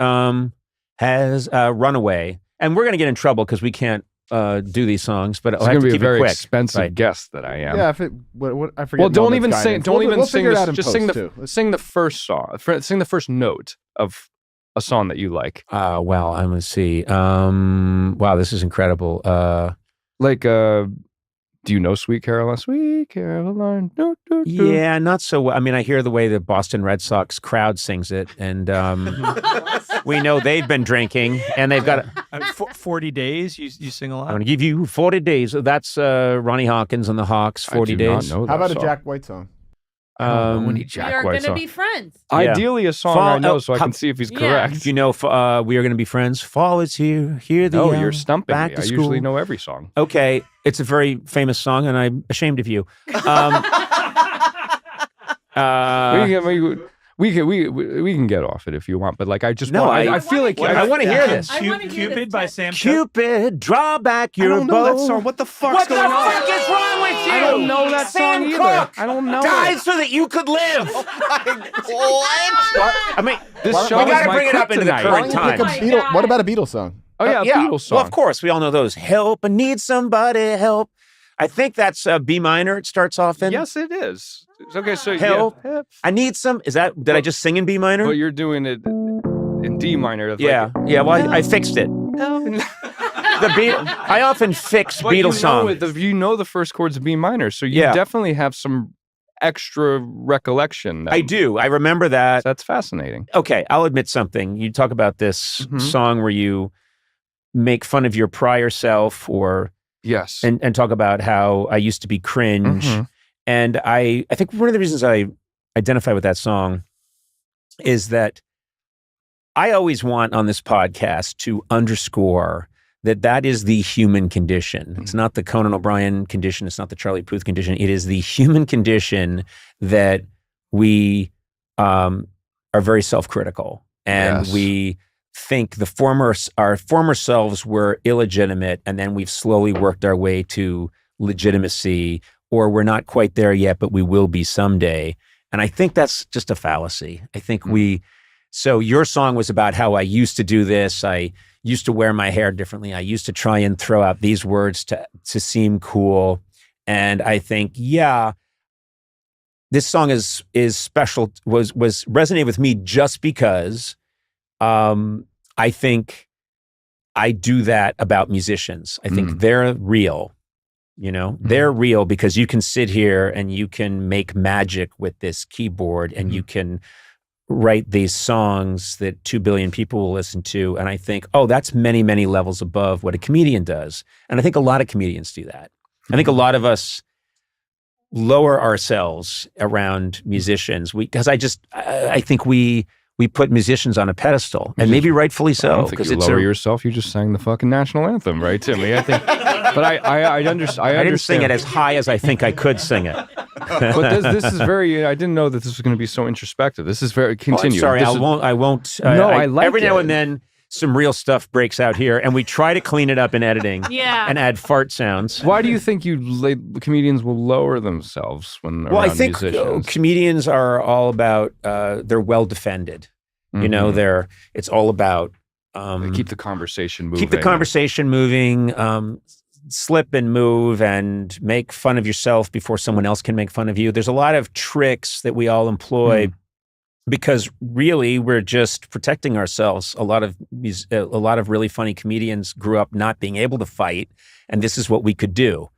Runaway. And we're going to get in trouble because we can't do these songs, but It's I'll have going to to be a keep it very quick. expensive Right. guest that I am. Yeah, if it, what I forget. Well, don't Melvin's even guidance. sing. Don't We'll even figure sing. it out in Just post, sing the too. sing the first song. Sing the first note of a song that you like. Well, I'm gonna see. Wow, this is incredible. Do you know Sweet Caroline? Sweet Caroline. Do, do, do. Yeah, not so well. I mean, I hear the way the Boston Red Sox crowd sings it, and we know they've been drinking, and they've got 40 days. You sing a I'm lot. going to give you 40 days. That's Ronnie Hawkins and the Hawks, 40 I do days. not know that How about song. a Jack White song? I don't know any We Jack are White gonna song. be friends. Yeah. Ideally, a song I know, so I can see if he's Yeah. correct. Do you know We Are Going to Be Friends? Fall is here. Hear the No, yell, you're stumping back me. to I usually school. know every song. Okay, it's a very famous song, and I'm ashamed of you. We can get off it if you want, but like I just No, want. I I feel like I want to hear this. I wanna hear Cupid this by too. Sam Cooke. Cupid, draw back I your don't know bow. that song. What the fuck's What the going on? fuck is wrong with you? I don't know that Sam song either. Cooke I don't know died it. so that you could live. What? I mean, This Why- show we we is got to my bring it up into the kryptonite. Why current don't you pick a time. my Beatle? God. What about a Beatles song? Oh yeah, Beatles song. Well, of course, we all know those. Help, I need somebody help. I think that's B minor. It starts off in. Yes, it is. Okay, so Help. Yeah. I need some. Is that? Did I just sing in B minor? But you're doing it in D minor. Like, Yeah. Well, I fixed it. I often fix but Beatles songs. you know the first chord's B minor, so you Yeah. definitely have some extra recollection. I do. I remember that. That's fascinating. Okay, I'll admit something. You talk about this Mhm. song where you make fun of your prior self, or Yes. and talk about how I used to be cringe. Mhm. And I think one of the reasons I identify with that song is that I always want on this podcast to underscore that is the human condition. It's not the Conan O'Brien condition. It's not the Charlie Puth condition. It is the human condition that we are very self-critical, and Yes. we think our former selves were illegitimate, and then we've slowly worked our way to legitimacy, or we're not quite there yet, but we will be someday. And I think that's just a fallacy. I think so your song was about how I used to do this. I used to wear my hair differently. I used to try and throw out these words to seem cool. And I think, yeah, this song is special, was resonated with me just because I think I do that about musicians. I think they're real. You know, they're real because you can sit here and you can make magic with this keyboard, and you can write these songs that 2 billion people will listen to. And I think, oh, that's many, many levels above what a comedian does. And I think a lot of comedians do that. I think a lot of us lower ourselves around musicians because I think we put musicians on a pedestal, and maybe rightfully I so. don't think you lower yourself. You just sang the fucking national anthem, right, Timmy? I think, but I understand. I didn't sing it as high as I think I could sing it. But this is very. I didn't know that this was going to be so introspective. This is very. Continue. I'm sorry, This I is- won't. No, I like every now it. and then some real stuff breaks out here, and we try to clean it up in editing. Yeah. And add fart sounds. Why do you think comedians will lower themselves when Well, I around think musicians? comedians are all about they're well defended. You know, it's all about They keep the conversation moving. keep the conversation moving, slip and move, and make fun of yourself before someone else can make fun of you. There's a lot of tricks that we all employ because really we're just protecting ourselves. A lot of really funny comedians grew up not being able to fight, and this is what we could do.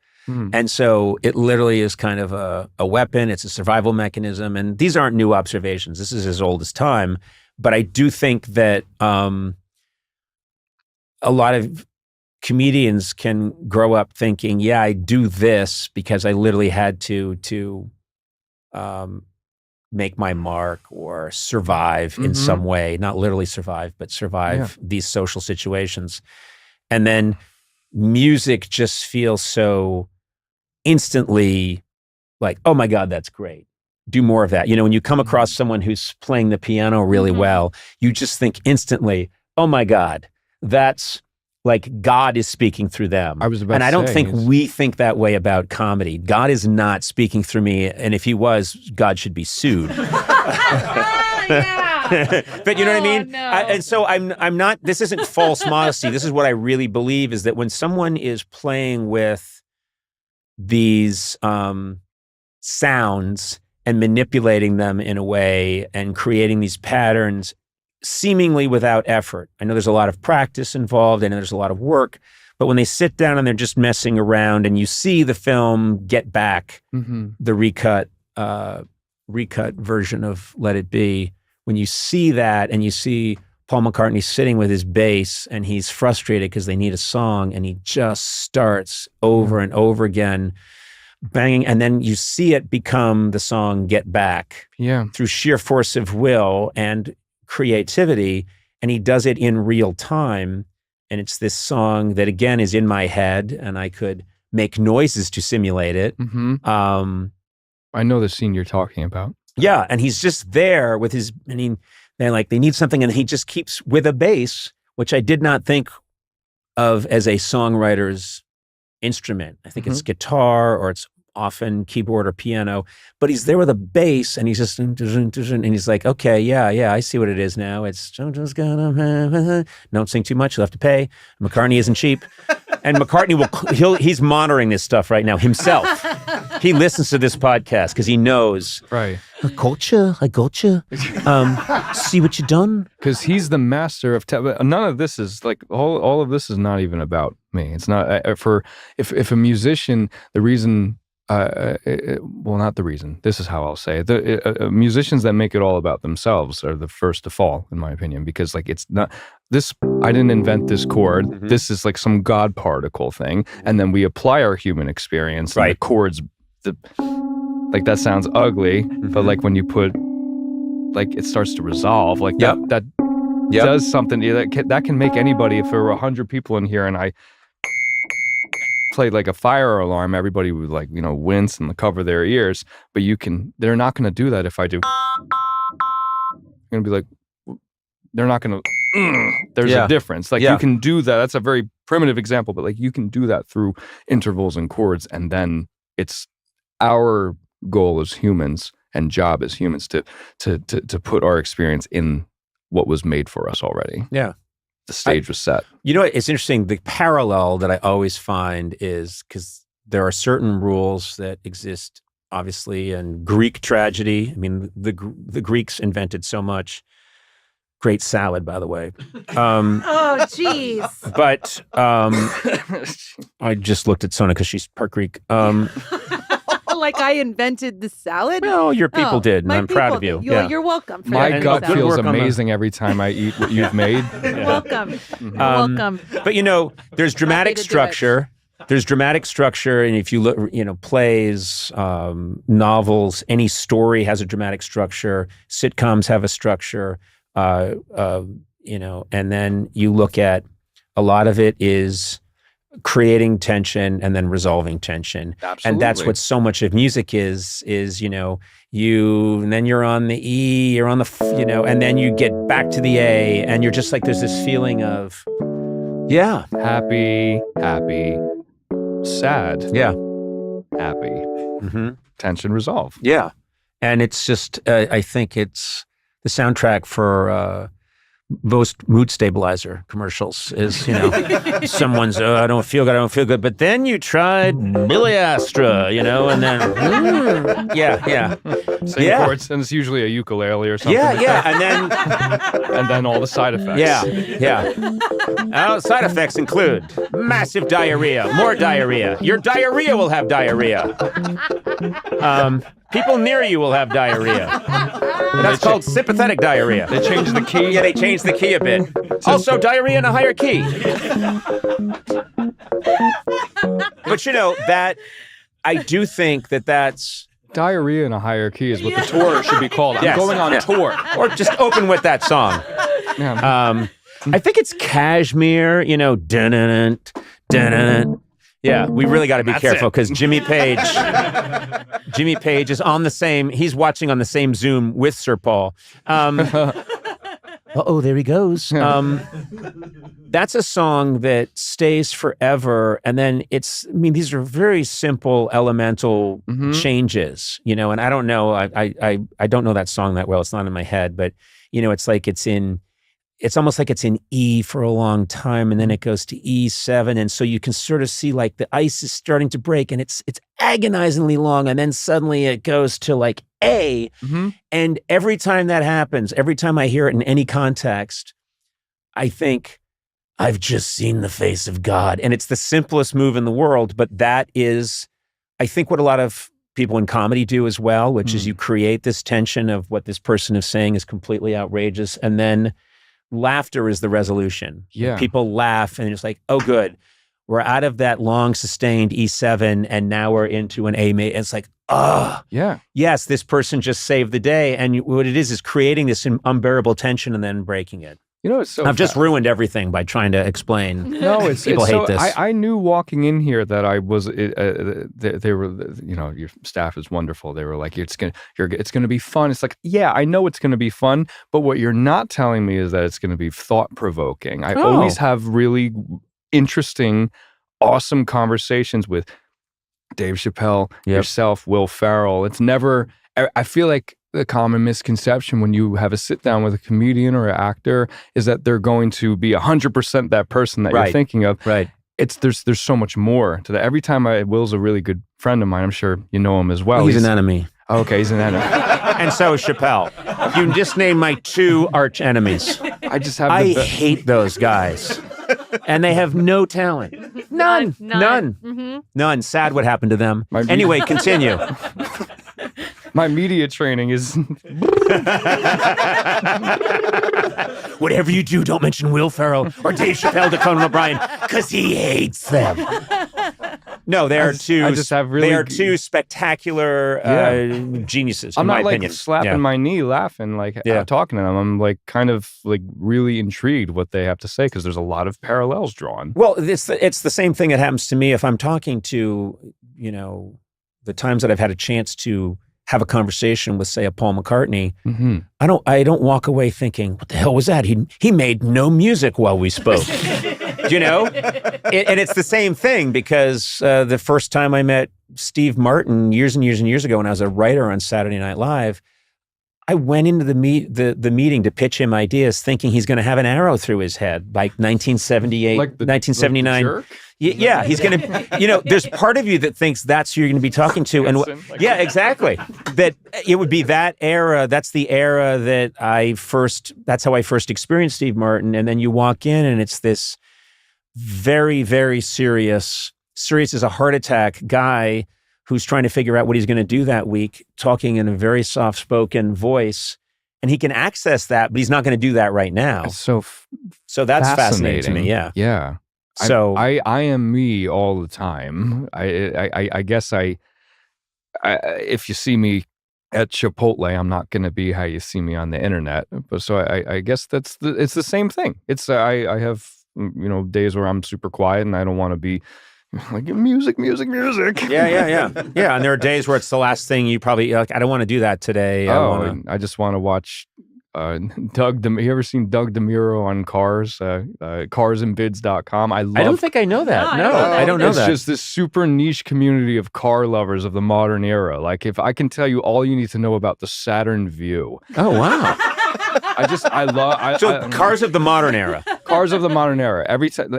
And so it literally is kind of a weapon. It's a survival mechanism. And these aren't new observations. This is as old as time. But I do think that a lot of comedians can grow up thinking, yeah, I do this because I literally had to make my mark or survive in some way. Not literally survive, but survive these social situations. And then music just feels so instantly like, oh my God, that's great. Do more of that. You know, when you come across someone who's playing the piano really well, you just think instantly, oh my God, that's like God is speaking through them. And I don't think we think that way about comedy. God is not speaking through me. And if he was, God should be sued. Yeah. But you know what I mean? no. And so I'm not, this isn't false modesty. This is what I really believe, is that when someone is playing with these sounds and manipulating them in a way and creating these patterns seemingly without effort. I know there's a lot of practice involved and there's a lot of work, but when they sit down and they're just messing around and you see the film Get Back, the recut version of Let It Be, when you see that and you see Paul McCartney sitting with his bass and he's frustrated because they need a song and he just starts over and over again banging, and then you see it become the song Get Back through sheer force of will and creativity, and he does it in real time, and it's this song that again is in my head and I could make noises to simulate it. I know the scene you're talking about. Yeah, and he's just there with his, they need something and he just keeps with a bass, which I did not think of as a songwriter's instrument. I think it's guitar or it's often keyboard or piano, but he's there with a bass and he's just, and he's like, okay, yeah, I see what it is now. It's just gonna, don't sing too much, you'll have to pay. McCartney isn't cheap. And McCartney he's monitoring this stuff right now himself. He listens to this podcast because he knows. Right. I gotcha. See what you done? Because he's the master of none of this is like all of this is not even about me. It's not if a musician, the reason. Well, not the reason. This is how I'll say it. Musicians that make it all about themselves are the first to fall, in my opinion, because like it's not this. I didn't invent this chord. This is like some God particle thing, and then we apply our human experience. Right. And the chords, like that sounds ugly, but like when you put, like it starts to resolve. Like that does something that can make anybody. If there were 100 people in here and I played like a fire alarm, everybody would like, wince and cover their ears, but they're not going to do that if I do. Going to be like, they're not going to, there's a difference. Like you can do that. That's a very primitive example, but like you can do that through intervals and chords. And then it's our goal as humans and job as humans to put our experience in what was made for us already. Yeah. The stage was set. You know, it's interesting. The parallel that I always find is because there are certain rules that exist, obviously, in Greek tragedy. I mean, the Greeks invented so much. Great salad, by the way. Oh, jeez. But I just looked at Sona because she's part Greek. Like I invented the salad? Well, your people did, and I'm proud of you. You're welcome. For My that. gut feels amazing every time I eat what you've made. You're welcome. You're welcome. But there's dramatic structure. There's dramatic structure, and if you look, plays, novels, any story has a dramatic structure. Sitcoms have a structure. And then you look at a lot of it is creating tension and then resolving tension. Absolutely. And that's what so much of music is, and then you're on the E, you're on the, and then you get back to the A, and you're just like, there's this feeling of, happy, sad. Yeah. Happy. Tension, resolve. Yeah. And it's just, I think it's the soundtrack for, most mood stabilizer commercials is, someone's, I don't feel good. But then you tried Billy Astra, and then, Same chords, and it's usually a ukulele or something. And then all the side effects. Side effects include massive diarrhea, more diarrhea. Your diarrhea will have diarrhea. People near you will have diarrhea. That's called sympathetic diarrhea. They changed the key. Yeah, they changed the key a bit. Also, diarrhea in a higher key. But that I do think that's diarrhea in a higher key is what the tour should be called. I'm going on tour. Or just open with that song. Yeah. I think it's Kashmir, dun-dun-dun, dun-dun-dun. Yeah, we really got to be careful because Jimmy Page is on the same, he's watching on the same Zoom with Sir Paul. There he goes. That's a song that stays forever. And then these are very simple, elemental changes, and I don't know, I don't know that song that well. It's not in my head, but it's like it's almost like it's in E for a long time, and then it goes to E7. And so you can sort of see like the ice is starting to break and it's agonizingly long. And then suddenly it goes to like A. And every time that happens, every time I hear it in any context, I think, I've just seen the face of God. And it's the simplest move in the world, but that is, I think, what a lot of people in comedy do as well, which is you create this tension of what this person is saying is completely outrageous. And then laughter is the resolution. Yeah. People laugh and it's like, oh, good. We're out of that long sustained E7 and now we're into an A major. It's like, yeah. Yes, this person just saved the day. And what it is creating this unbearable tension and then breaking it. It's so I've just ruined everything by trying to explain. No, people hate this. I knew walking in here that I was. They were, your staff is wonderful. They were like, it's gonna be fun. It's like, yeah, I know it's gonna be fun, but what you're not telling me is that it's gonna be thought provoking. I always have really interesting, awesome conversations with Dave Chappelle, yourself, Will Ferrell. It's never. I feel like the common misconception when you have a sit down with a comedian or an actor is that they're going to be 100% that person that you're thinking of. Right. There's so much more to that. Every time Will's a really good friend of mine. I'm sure you know him as well. He's an enemy. Okay, he's an enemy. And so is Chappelle. You just named my two arch enemies. I just have. I hate those guys. And they have no talent. None. None. Sad what happened to them. Anyway, continue. My media training is. Whatever you do, don't mention Will Ferrell or Dave Chappelle to Conan O'Brien because he hates them. No, they are two spectacular geniuses. I'm in not my opinion. slapping my knee, laughing, talking to them. I'm like kind of like really intrigued what they have to say because there's a lot of parallels drawn. Well, it's the same thing that happens to me if I'm talking to the times that I've had a chance to have a conversation with, say, a Paul McCartney. I don't walk away thinking, what the hell was that? He made no music while we spoke. And it's the same thing because the first time I met Steve Martin years and years and years ago when I was a writer on Saturday Night Live, I went into the meeting to pitch him ideas thinking he's going to have an arrow through his head by 1978, 1979. Like yeah, he's going to, there's part of you that thinks that's who you're going to be talking to. And yeah, exactly. That it would be that era. That's the era that's how I first experienced Steve Martin. And then you walk in and it's this very, very serious as a heart attack guy who's trying to figure out what he's going to do that week, talking in a very soft-spoken voice. And he can access that, but he's not going to do that right now. So that's fascinating to me, yeah. Yeah. So I am me all the time. I guess if you see me at Chipotle, I'm not going to be how you see me on the internet. But so I guess it's the same thing. It's I have days where I'm super quiet and I don't want to be like music. Yeah. And there are days where it's the last thing you probably like. I don't want to do that today. I just want to watch Doug. You ever seen Doug DeMuro on Cars? Carsandbids.com. I don't think I know that. No, I don't know it's that. It's just this super niche community of car lovers of the modern era. Like if I can tell you all you need to know about the Saturn View. Oh wow. Cars of the modern era. Cars of the modern era.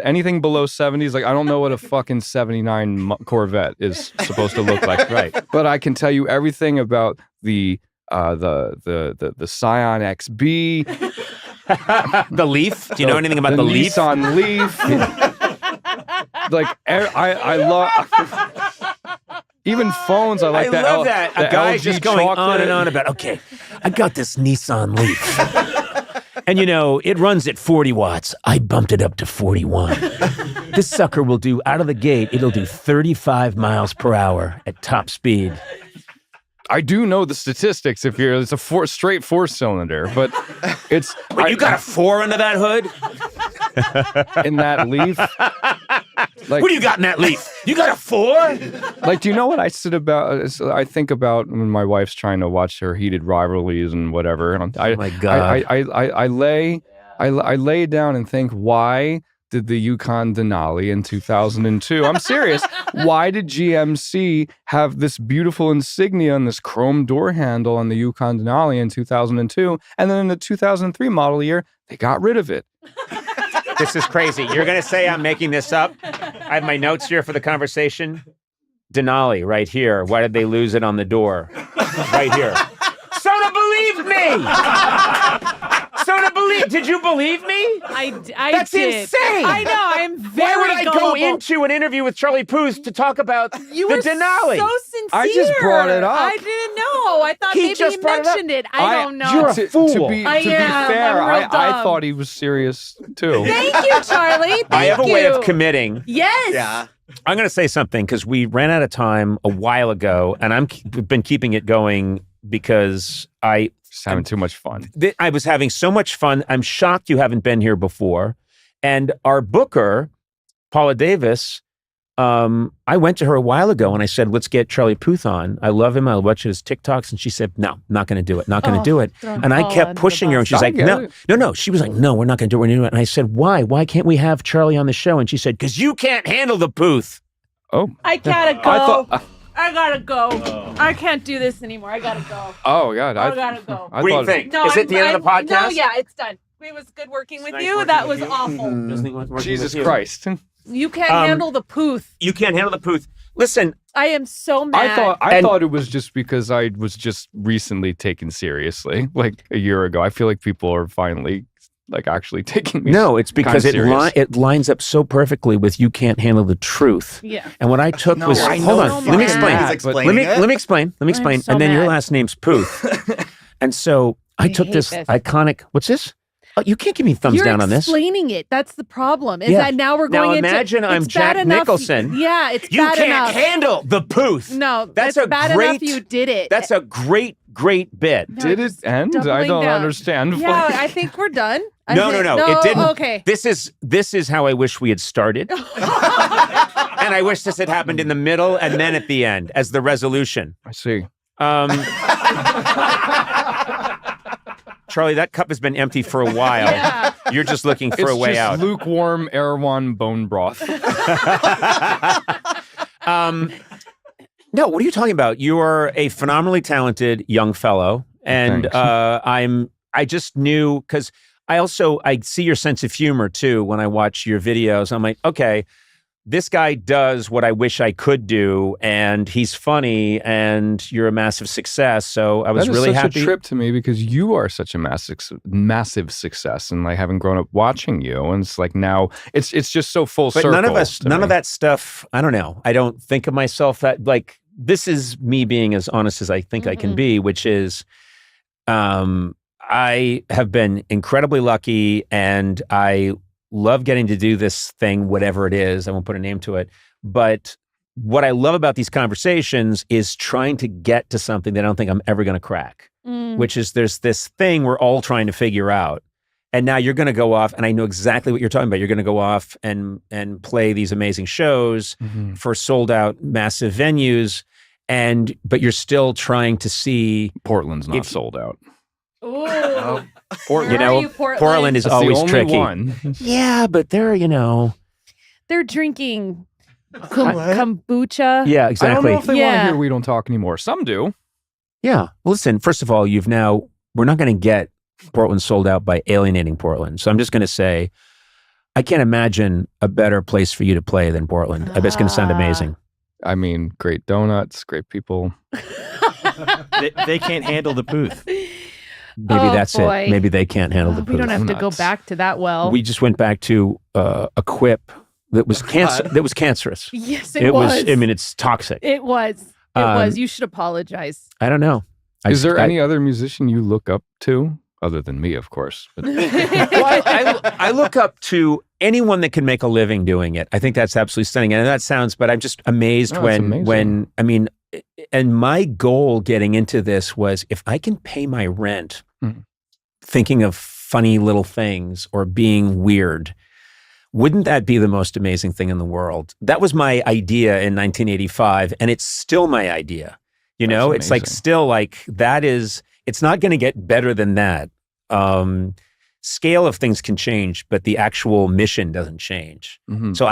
Anything below 70s, like I don't know what a fucking 79 Corvette is supposed to look like. Right. But I can tell you everything about the Scion XB, the Leaf. Do you know anything about the Leaf? Nissan Leaf. Like I love. Even phones, I like that. I love that. A guy LG just going chocolate. on and on about, okay, I got this Nissan Leaf. And it runs at 40 watts. I bumped it up to 41. This sucker will do, out of the gate, it'll do 35 miles per hour at top speed. I do know the statistics. It's a straight 4-cylinder, but it's. Wait, you got a 4 under that hood? In that Leaf? What do you got in that Leaf? You got a 4? Like, do you know what I think about when my wife's trying to watch her heated rivalries and whatever? Oh my God. I lay down and think, why did the Yukon Denali in 2002. I'm serious. Why did GMC have this beautiful insignia and this chrome door handle on the Yukon Denali in 2002? And then in the 2003 model year, they got rid of it. This is crazy. You're going to say I'm making this up? I have my notes here for the conversation. Denali, right here. Why did they lose it on the door? Right here. Soda believed me! Soda believed. Did you believe me? That's did. Insane. I know. I'm very Why would I gullible. go into an interview with Charlie Puth to talk about You the were Denali? so sincere. I just brought it up. I didn't know. I thought He maybe just you brought it up. mentioned it. I don't know. You're a fool. To be I am. fair, I'm real I dumb. thought he was serious too. Thank you, Charlie. Thank I have a way you. of committing. Yes. Yeah. I'm going to say something because we ran out of time a while ago, and I've been keeping it going because Just having too much fun. I was having so much fun. I'm shocked you haven't been here before. And our booker, Paula Davis, I went to her a while ago and I said, let's get Charlie Puth on. I love him. I watch his TikToks. And she said, no, not going to do it. Not going to do it. And I kept pushing her and she's like, no. She was like, no, we're not going to do it. We're going to do it. And I said, why? Why can't we have Charlie on the show? And she said, because you can't handle the Puth. Oh. I gotta go. I I gotta go. I can't do this anymore. I gotta go. Oh, God. I gotta go. What do you think? No, Is it the end of the podcast? No, yeah, it's done. It was good working with nice you. working That with was you. awful. Jesus Christ. You can't handle the Puth. You can't handle the Puth. Listen, I am so mad. I thought it was just because I was just recently taken seriously, like a year ago. I feel like people are finally like actually taking me. no, it's because serious. it lines up so perfectly with you can't handle the truth. Yeah. And what I took No, was I hold know on, so let me mad. explain. He's explaining it. Let me explain. so And then your mad. last name's Puth. And so I took hate this this. iconic. What's this? Oh, you can't give me thumbs You're down on this. explaining it. That's the problem. Is Yeah. that now we're Now going into. imagine I'm it's bad Jack enough- Nicholson. Yeah, it's You bad can't enough. handle the Puth. No, That's that's a bad great- enough. You did it. That's a great bit. No, Did it just end? I doubling don't down. understand. Yeah, I think we're done. No, it didn't. Okay. This is how I wish we had started. And I wish this had happened in the middle and then at the end as the resolution. I see. Charlie, that cup has been empty for a while. Yeah. You're just looking for a way just out. lukewarm Erewhon bone broth. No, what are you talking about? You are a phenomenally talented young fellow, and Thanks. I just knew because I see your sense of humor too when I watch your videos. I'm like, okay, this guy does what I wish I could do, and he's funny, and you're a massive success. So I was That is really such happy. a trip to me because you are such a massive success, and like having grown up watching you, and it's like now it's just so full But circle. none of us, to none me. of that stuff. I don't know. I don't think of myself that like this is me being as honest as I think I can be, which is, I have been incredibly lucky, and I love getting to do this thing, whatever it is. I won't put a name to it, but what I love about these conversations is trying to get to something that I don't think I'm ever going to crack. Which is there's this thing we're all trying to figure out. And now you're going to go off, and I know exactly what you're talking about. You're going to go off and play these amazing shows for sold out massive venues, but you're still trying to see Portland's not sold out. Ooh. you know, Portland is That's always the only tricky. one. Yeah, but they're They're drinking kombucha. yeah, I don't exactly. know if they want to Yeah. hear we don't talk anymore. Some do. Yeah. Well, listen, first of all, we're not going to get Portland sold out by alienating Portland. So I'm just going to say, I can't imagine a better place for you to play than Portland. I bet it's going to sound amazing. I mean, great donuts, great people. They can't handle the Puth. Maybe that's boy. it. Maybe they can't handle the We don't Puth. have to go Nuts. back to that well. We just went back to a quip that was cancerous. Yes, it was. I mean, it's toxic. It was. It was. You should apologize. I don't know. Is there any other musician you look up to? Other than me, of course. But Well, I look up to anyone that can make a living doing it. I think that's absolutely stunning. And that sounds, but I'm just amazed No, it's amazing. when, I mean, and my goal getting into this was if I can pay my rent thinking of funny little things or being weird, wouldn't that be the most amazing thing in the world? That was my idea in 1985, and it's still my idea. You know, That's it's like amazing. still like that is, it's not going to get better than that. scale of things can change, but the actual mission doesn't change. Mhm. So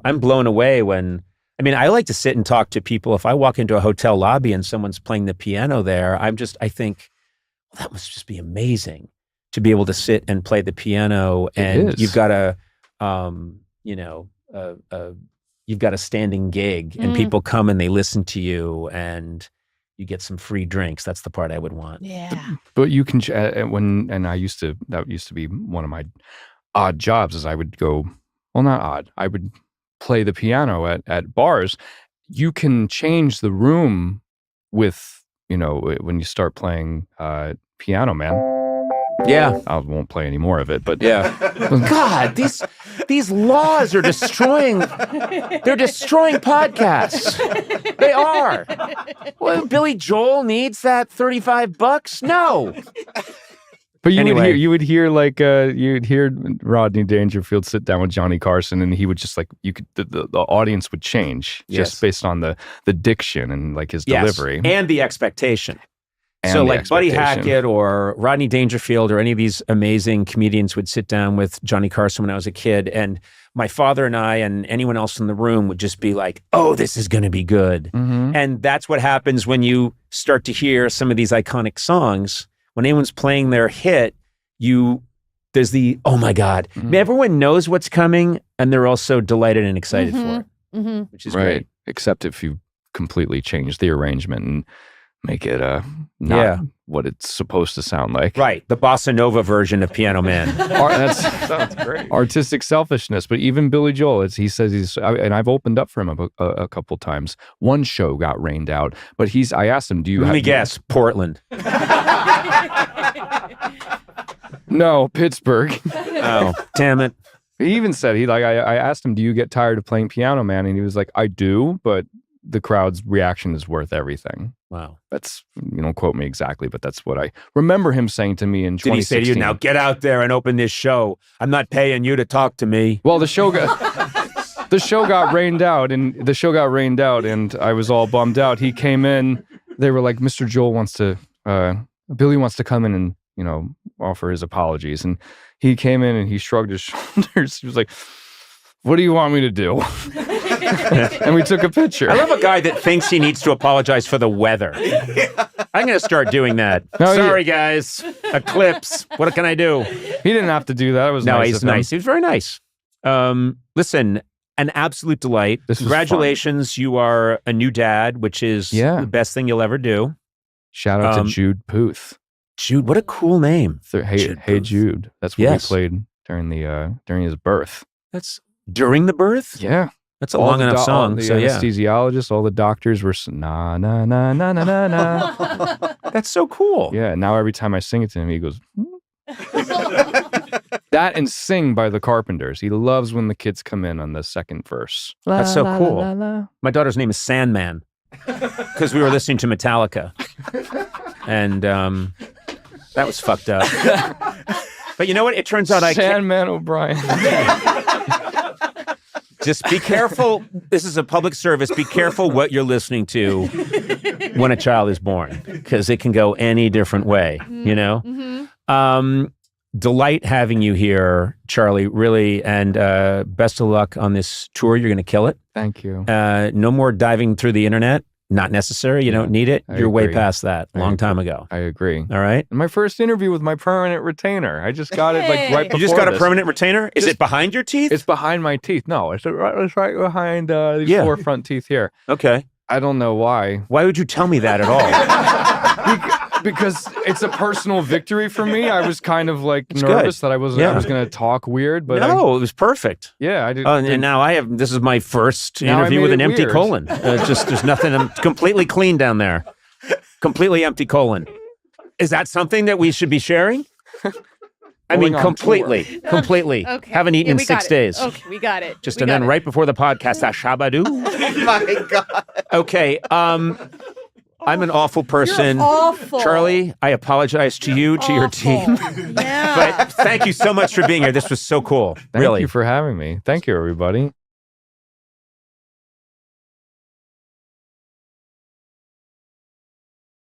I'm blown away when, I mean, I like to sit and talk to people. If I walk into a hotel lobby and someone's playing the piano there, I think, well, that must just be amazing to be able to sit and play the piano, and you've got you've got a standing gig, and people come and they listen to you, and you get some free drinks. That's the part I would want. Yeah. But you can that used to be one of my odd jobs, is I would go, well, not odd, I would play the piano at bars. You can change the room with, when you start playing piano, man. Yeah. I won't play any more of it, but Yeah. God, these laws are destroying, they're destroying podcasts. They are. Well, Billy Joel needs that $35? No. But you would hear Rodney Dangerfield sit down with Johnny Carson, and he would just the audience would change just based on the diction and like his delivery and the expectation. And so the like Buddy expectation. Hackett or Rodney Dangerfield or any of these amazing comedians would sit down with Johnny Carson when I was a kid, and my father and I and anyone else in the room would just be like, oh, this is going to be good. Mhm. And that's what happens when you start to hear some of these iconic songs. When anyone's playing their hit, there's the, oh my God. Mhm. Everyone knows what's coming, and they're also delighted and excited for it, Mm-hmm. which is right. great. Except if you completely change the arrangement and make it not what it's supposed to sound like. Right. The bossa nova version of Piano Man. That sounds great. Artistic selfishness. But even Billy Joel, he says and I've opened up for him a couple times. One show got rained out, but I asked him, Let me guess, Portland. No, Pittsburgh. Oh, damn it. He even said, I asked him, do you get tired of playing Piano Man? And he was like, I do, but the crowd's reaction is worth everything. Wow. That's, you don't quote me exactly, but that's what I remember him saying to me in 2016. Did he say to you, now get out there and open this show? I'm not paying you to talk to me. Well, the show got rained out, and I was all bummed out. He came in, they were like, Mr. Joel Billy wants to come in and, offer his apologies. And he came in and he shrugged his shoulders. He was like, what do you want me to do? And we took a picture. I love a guy that thinks he needs to apologize for the weather. I'm going to start doing that. No, Sorry, guys. Eclipse. What can I do? He didn't have to do that. It was No, nice he's of him. nice. He was very nice. Listen, an absolute delight. This was Congratulations. You are a new dad, which is the best thing you'll ever do. Shout out to Jude Puth. Jude, what a cool name. Hey Jude. That's what we played during his birth. That's during the birth? Yeah. That's a long enough song. The So yeah. anesthesiologist, all the doctors were na na na na na na na. That's so cool. Yeah. Now every time I sing it to him, he goes. That and Sing by the Carpenters. He loves when the kids come in on the second verse. That's so cool. My daughter's name is Sandman because we were listening to Metallica, and that was fucked up. But you know what? It turns out Conan O'Brien. Just be careful. This is a public service. Be careful what you're listening to when a child is born, because it can go any different way, Delight having you here, Charlie, really, and best of luck on this tour. You're going to kill it. Thank you. No more diving through the internet. Not necessary. You don't need it. You're way past that. Long time ago. I agree. All right. And my first interview with my permanent retainer. I just got it right before You just got this. a permanent retainer? Is it behind your teeth? It's behind my teeth. No, it's right behind these four front teeth here. Okay. I don't know why. Why would you tell me that at all? Because it's a personal victory for me. I was kind of nervous that I was going to talk weird, but no, it was perfect. Yeah, I did. And now this is my first Now I interview made with an it empty weird. colon. There's nothing. I'm completely clean down there. Completely empty colon. Is that something that we should be sharing? I mean, Going on completely. Okay. Haven't eaten in we 6 got it. days. Okay, we got it. And then right before the podcast, Ashabadu. Oh my God. Okay. I'm an awful person. You're awful. Charlie, I apologize to you, to your team. Yeah. But thank you so much for being here. This was so cool. Thank really. you for having me. Thank you, everybody.